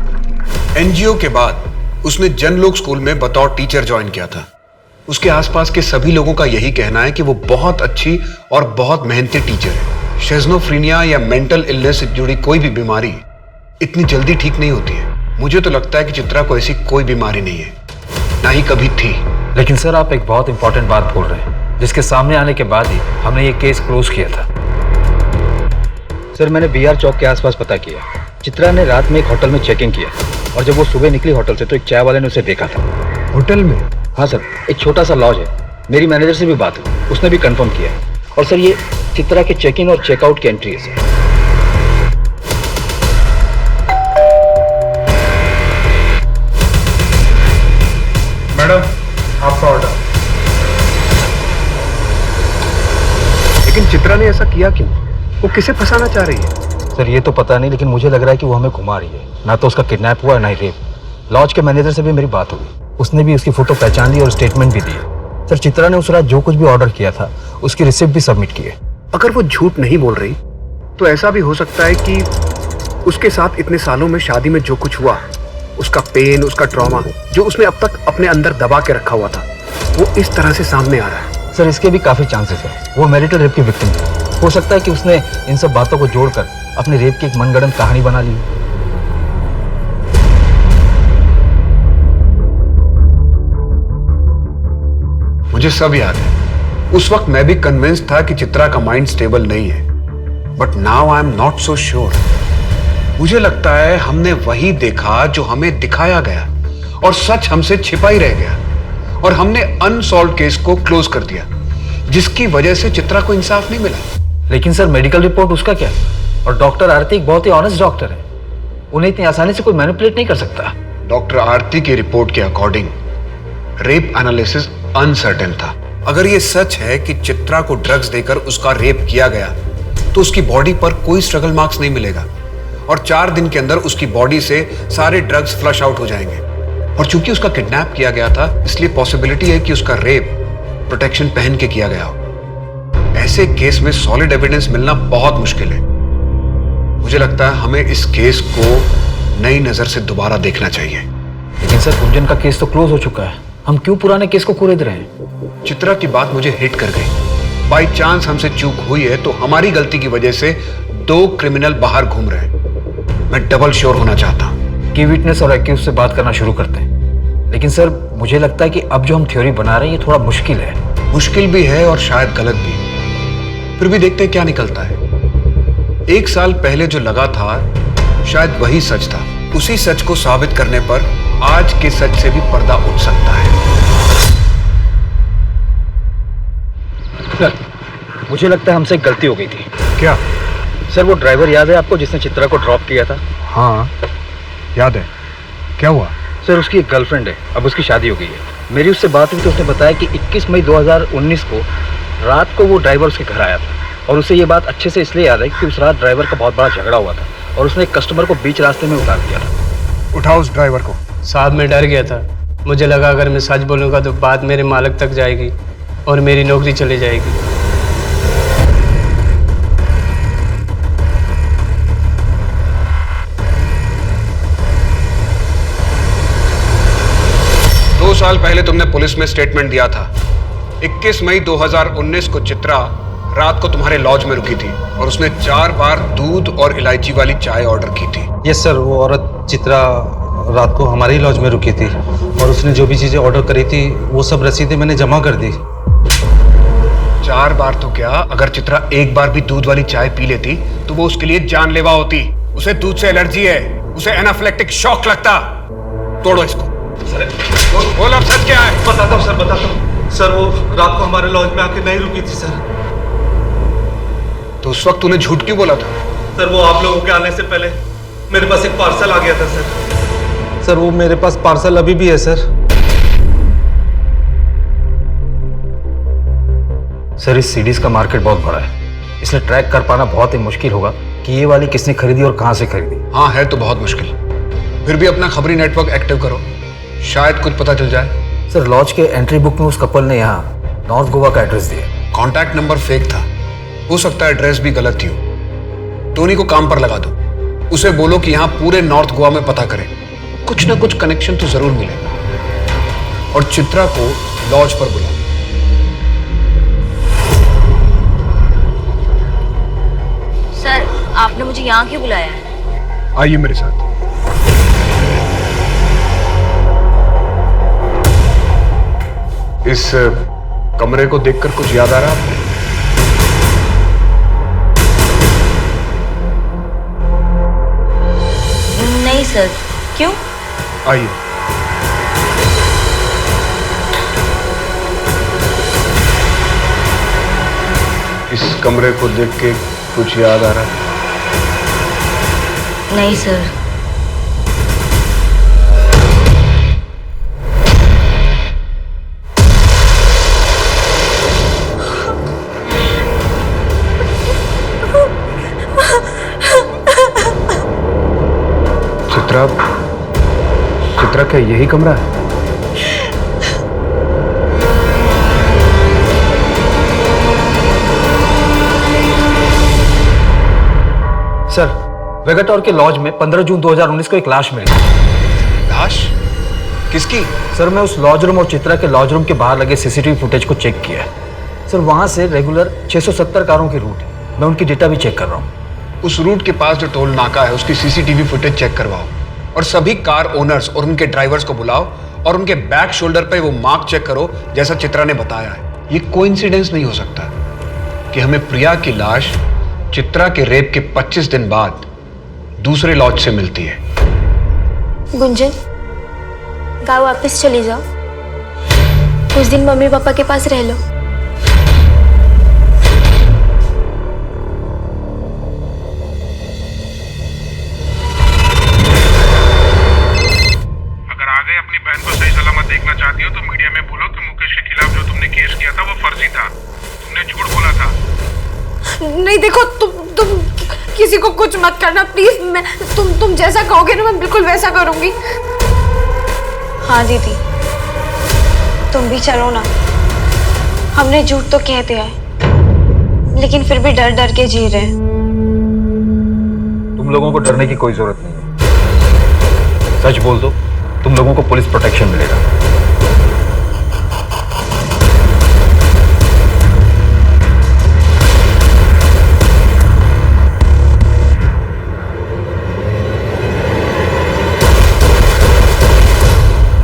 एनजीओ के बाद उसने जनलोक स्कूल में बतौर टीचर ज्वाइन किया था। उसके आसपास के सभी लोगों का यही कहना है कि वो बहुत अच्छी और बहुत मेहनती टीचर है। शिज़ोफ्रेनिया या मेंटल इलनेस से जुड़ी कोई भी बीमारी इतनी जल्दी ठीक नहीं होती है। मुझे तो लगता है कि चित्रा को ऐसी कोई बीमारी नहीं है, ना ही कभी थी। लेकिन सर आप एक बहुत इंपॉर्टेंट बात भूल रहे हैं, जिसके सामने आने के बाद ही हमने ये केस क्लोज किया था। सर मैंने बीआर चौक के आसपास पता किया। चित्रा ने रात में एक होटल में चेकिंग किया और जब वो सुबह निकली होटल से तो एक चाय वाले ने उसे देखा था। होटल में? हाँ सर, एक छोटा सा लॉज है। मेरी मैनेजर से भी बात हुई, उसने भी कंफर्म किया। और सर ये चित्रा के चेक इन और चेकआउट की एंट्री है सर। मैडम आपका ऑर्डर। लेकिन चित्रा ने ऐसा किया क्यों? वो किसे फंसाना चाह रही है? सर ये तो पता नहीं, लेकिन मुझे लग रहा है कि वो हमें घुमा रही है। ना तो उसका किडनैप हुआ ना ही रेप। लॉज के मैनेजर से भी मेरी बात हुई, उसने भी उसकी फोटो पहचान ली और स्टेटमेंट भी दी। सर चित्रा ने उस रात जो कुछ भी ऑर्डर किया था उसकी रिसिप्ट भी सबमिट की है। अगर वो झूठ नहीं बोल रही तो ऐसा भी हो सकता है कि उसके साथ इतने सालों में शादी में जो कुछ हुआ, उसका पेन, उसका ट्रॉमा जो उसने अब तक अपने अंदर दबा के रखा हुआ था, वो इस तरह से सामने आ रहा है। सर इसके भी काफी चांसेस है। वो मैरिटल रेप की विक्टिम है। हो सकता है कि उसने इन सब बातों को जोड़कर अपने रेप की एक मनगढ़ंत कहानी बना ली। मुझे सब याद है। उस वक्त मैं भी कन्विंस था कि चित्रा का माइंड स्टेबल नहीं है, but now I am not so sure. मुझे लगता है हमने वही देखा जो हमें दिखाया गया और सच हमसे छिपा ही रह गया और हमने अनसॉल्व्ड केस को क्लोज कर दिया, जिसकी वजह से चित्रा को इंसाफ नहीं मिला। लेकिन सर मेडिकल रिपोर्ट उसका क्या? और डॉक्टर आरती एक बहुत ही ऑनेस्ट डॉक्टर है, उन्हें इतनी आसानी से कोई मैनिपुलेट नहीं कर सकता। डॉक्टर आरती की रिपोर्ट के अकॉर्डिंग रेप एनालिसिस अनसर्टेन था। अगर ये सच है कि चित्रा को ड्रग्स देकर उसका रेप किया गया तो उसकी बॉडी पर कोई स्ट्रगल मार्क्स नहीं मिलेगा और 4 दिन के अंदर उसकी बॉडी से सारे ड्रग्स फ्लश आउट हो जाएंगे। और चूंकि उसका किडनैप किया गया था इसलिए पॉसिबिलिटी है कि उसका रेप प्रोटेक्शन पहन के किया गया हो। ऐसे केस में सॉलिड एविडेंस मिलना बहुत मुश्किल है। मुझे लगता है हमें इस केस को नई नजर से दोबारा देखना चाहिए। लेकिन सर गुंजन का केस तो क्लोज हो चुका है, हम क्यों पुराने केस को कुरेद रहे हैं? चित्रा की बात मुझे हिट कर गई। बाई चांस हमसे चूक हुई है तो हमारी गलती की वजह से 2 क्रिमिनल बाहर घूम रहे हैं। मैं डबल श्योर होना चाहता हूं कि विटनेस और एक्यूज से बात करना शुरू करते हैं। लेकिन सर मुझे लगता है कि अब जो हम थ्योरी बना रहे हैं ये थोड़ा मुश्किल है। मुश्किल भी है और शायद गलत भी। फिर भी देखते हैं क्या निकलता है। 1 साल पहले जो लगा था शायद वही सच था। उसी सच को साबित करने पर आज के सच से भी पर्दा उठ सकता है। सर मुझे लगता है हमसे एक गलती हो गई थी। क्या? सर वो ड्राइवर याद है आपको जिसने चित्रा को ड्रॉप किया था? हाँ याद है। क्या हुआ? सर उसकी एक गर्लफ्रेंड है, अब उसकी शादी हो गई है। मेरी उससे बात हुई तो उसने बताया कि 21 मई 2019 को रात को वो ड्राइवर उसके घर आया था और उसे ये बात अच्छे से इसलिए याद है कि उस रात ड्राइवर का बहुत बड़ा झगड़ा हुआ था और उसने एक कस्टमर को बीच रास्ते में उतार दिया था। उठाओ उस ड्राइवर को। साहब मैं डर गया था, मुझे लगा अगर मैं सच बोलूँगा तो बात मेरे मालिक तक जाएगी और मेरी नौकरी चली जाएगी। दो साल पहले तुमने पुलिस में स्टेटमेंट दिया था। 21 मई 2019 को चित्रा रात को तुम्हारे लॉज में रुकी थी और उसने 4 बार दूध और इलायची वाली चाय ऑर्डर की थी। यस सर, वो औरत चित्रा रात को हमारे ही लॉज में रुकी थी और उसने जो भी चीजें ऑर्डर करी थी वो सब रसीदें मैंने जमा कर दी। 4 बार तो क्या, अगर चित्रा एक बार भी दूध वाली चाय पी लेती तो वो उसके लिए जानलेवा होती। उसे दूध से एलर्जी है, उसे एनाफिलेक्टिक शॉक लगता। तोड़ो इसको। बोल अब सच क्या है? बताता हूँ सर, बताता हूँ सर। वो रात को हमारे लॉज में आके नहीं रुकी थी सर। तो उस वक्त तूने झूठ क्यों बोला था? सर वो आप लोगों के आने से पहले मेरे पास एक पार्सल आ गया था सर। सर वो मेरे पास पार्सल अभी भी है सर। सर इस सीडीज का मार्केट बहुत बड़ा है, इसलिए ट्रैक कर पाना बहुत ही मुश्किल होगा कि ये वाली किसने खरीदी और कहां से खरीदी। हाँ है तो बहुत मुश्किल, फिर भी अपना खबरी नेटवर्क एक्टिव करो, शायद कुछ पता चल जाए। सर लॉज के एंट्री बुक में उस कपल ने यहाँ नॉर्थ गोवा का एड्रेस दिया। कॉन्टैक्ट नंबर फेक था, हो सकता है एड्रेस भी गलत ही हो। टोनी को काम पर लगा दो, उसे बोलो कि यहाँ पूरे नॉर्थ गोवा में पता करें, कुछ ना कुछ कनेक्शन तो जरूर मिलेगा। और चित्रा को लॉज पर बुलाओ। सर आपने मुझे यहाँ क्यों बुलाया है? आइए मेरे साथ। इस कमरे को देखकर कुछ याद आ रहा है? नहीं सर, क्यों? आइए। इस कमरे को देख के कुछ याद आ रहा है? नहीं सर। चित्रा क्या यही कमरा है? सर वेगाटोर के लॉज में 15 जून 2019 को एक लाश मिली। लाश? किसकी? सर मैं उस लॉज रूम और चित्रा के लॉज रूम के बाहर लगे सीसीटीवी फुटेज को चेक किया है। सर वहां से रेगुलर 670 कारों की रूट है, मैं उनकी डेटा भी चेक कर रहा हूँ। उस रूट के पास जो टोल नाका है उसकी सीसीटीवी फुटेज चेक करवाओ और सभी कार ओनर्स और उनके ड्राइवर्स को बुलाओ और उनके बैक शोल्डर पे वो मार्क चेक करो जैसा चित्रा ने बताया है। ये कोइंसिडेंस नहीं हो सकता कि हमें प्रिया की लाश चित्रा के रेप के 25 दिन बाद दूसरे लॉज से मिलती है। गुंजन, गाँव वापस चली जाओ, कुछ दिन मम्मी पापा के पास रह लो। अपनी बहन को सही सलामत देखना चाहती हो तो मीडिया में बोलो कि मुकेश के खिलाफ जो तुमने केस किया था वो फर्जी था, तुमने झूठ बोला था। नहीं देखो, तुम किसी को कुछ मत करना प्लीज। मैं तुम जैसा कहोगे ना मैं बिल्कुल वैसा करूंगी। हाँ दीदी, तुम भी चलो ना। हमने झूठ तो कह दिया है, लेकिन फिर भी डर डर के जी रहे हैं। तुम लोगों को डरने की कोई जरूरत नहीं है, सच बोल दो, तुम लोगों को पुलिस प्रोटेक्शन मिलेगा।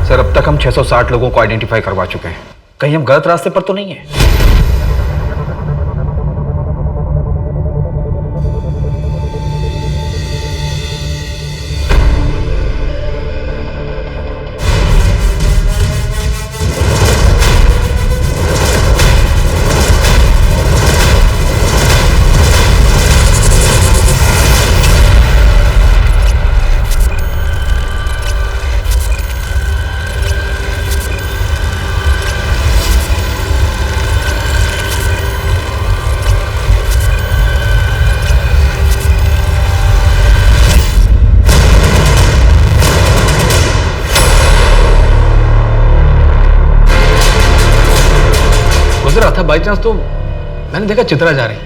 सर अब तक हम 660 लोगों को आइडेंटिफाई करवा चुके हैं, कहीं हम गलत रास्ते पर तो नहीं है? रहा था बाई चांस तो मैंने देखा चित्रा जा रही।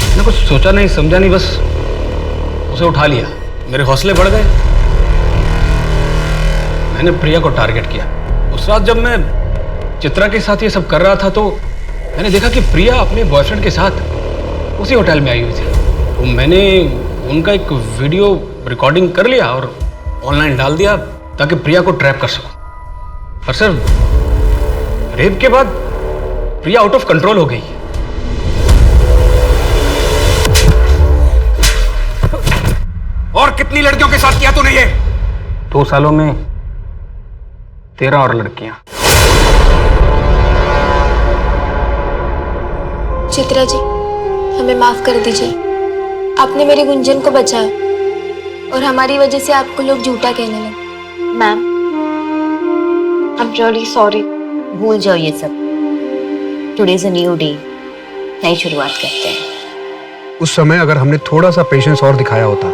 मैंने कुछ सोचा नहीं समझा नहीं, बस उसे उठा लिया। मेरे हौसले बढ़ गए। मैंने प्रिया को टारगेट किया। उस रात जब मैं चित्रा के साथ ये सब कर रहा था तो मैंने देखा कि प्रिया अपने बॉयफ्रेंड के साथ उसी होटल में आई हुई थी। तो मैंने उनका एक वीडियो रिकॉर्डिंग कर लिया और ऑनलाइन डाल दिया ताकि प्रिया को ट्रैप कर सकूं। पर सर, रेप के बाद प्रिया आउट ऑफ कंट्रोल हो गई। और कितनी लड़कियों के साथ किया तूने ये? 2 सालों में 13 और लड़कियां। चित्रा जी, हमें माफ कर दीजिए। आपने मेरी गुंजन को बचाया और हमारी वजह से आपको लोग झूठा कहने लगे। Ma'am, I am really sorry. भूल जाओ ये सब। Today is a new day, नई शुरुआत करते हैं। उस समय अगर हमने थोड़ा सा पेशेंस और दिखाया होता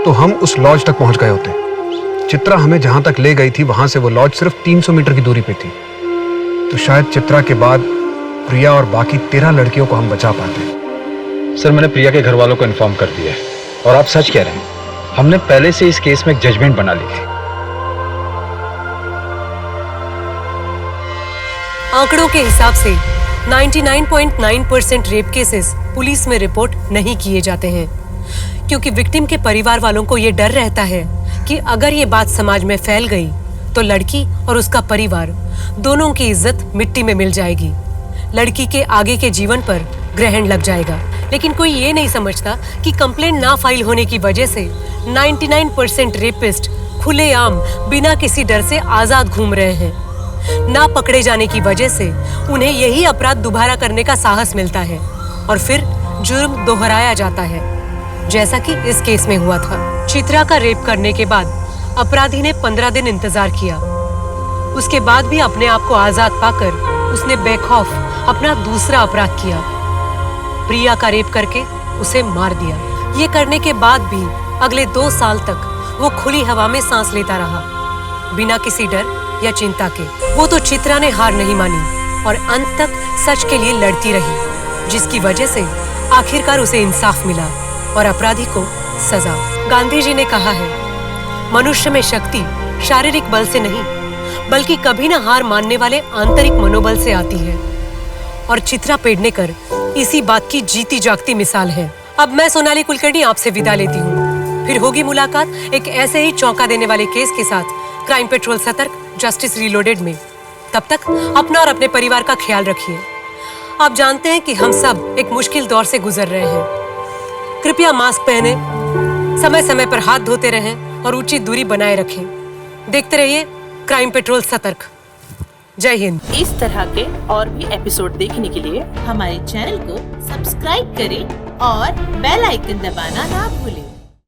तो हम उस लॉज तक पहुंच गए होते। चित्रा हमें जहां तक ले गई थी वहां से वो लॉज सिर्फ 300 मीटर की दूरी पे थी। तो शायद चित्रा के बाद प्रिया और बाकी 13 लड़कियों को हम बचा पाते। सर, मैंने प्रिया के घर वालों को इन्फॉर्म कर दिया है और आप सच कह रहे हैं। हमने पहले से इस केस में एक जजमेंट बना ली थी। आंकड़ों के हिसाब से 99.9% रेप केसेस पुलिस में रिपोर्ट नहीं किए जाते हैं, क्योंकि विक्टिम के परिवार वालों को ये डर रहता है कि अगर ये बात समाज में फैल गई तो लड़की और उसका परिवार दोनों की इज्जत मिट्टी में मिल जाएगी। लड़की के आगे के जीवन पर ग्रहण लग जाएगा। लेकिन कोई ये नहीं समझता कि कंप्लेंट ना फाइल होने की वजह से 99% रेपिस्ट खुलेआम बिना किसी डर से आजाद घूम रहे हैं। ना पकड़े जाने की वजह से उन्हें यही अपराध दोबारा करने का साहस मिलता है और फिर जुर्म दोहराया जाता है, जैसा कि इस केस में हुआ था। चित्रा का रेप करने के बाद अपराधी ने 15 दिन इंतजार किया। उसके बाद भी अपने आप को आजाद पाकर उसने बेखौफ अपना दूसरा अपराध किया, प्रिया का रेप करके उसे मार दिया। ये करने के बाद भी अगले 2 साल तक वो खुली हवा में सांस लेता रहा, बिना किसी डर या चिंता के। वो तो चित्रा ने हार नहीं मानी और अंत तक सच के लिए लड़ती रही, जिसकी वजह से आखिरकार उसे इंसाफ मिला और अपराधी को सजा। गांधी जी ने कहा है, मनुष्य में शक्ति शारीरिक बल से नहीं बल्कि कभी न हार मानने वाले आंतरिक मनोबल से आती है। और चित्रा पेडनेकर इसी बात की जीती जागती मिसाल है। अब मैं सोनाली कुलकर्णी आपसे विदा लेती हूँ। फिर होगी मुलाकात एक ऐसे ही चौंका देने वाले केस के साथ क्राइम पेट्रोल सतर्क, जस्टिस रीलोडेड में। तब तक अपना और अपने परिवार का ख्याल रखिए। आप जानते हैं कि हम सब एक मुश्किल दौर से गुजर रहे हैं। कृपया मास्क पहने, समय समय पर हाथ धोते रहें और उचित दूरी बनाए रखें। देखते रहिए क्राइम पेट्रोल सतर्क। जय हिंद। इस तरह के और भी एपिसोड देखने के लिए हमारे चैनल को सब्सक्राइब करें और बेल आइकन दबाना ना भूलें।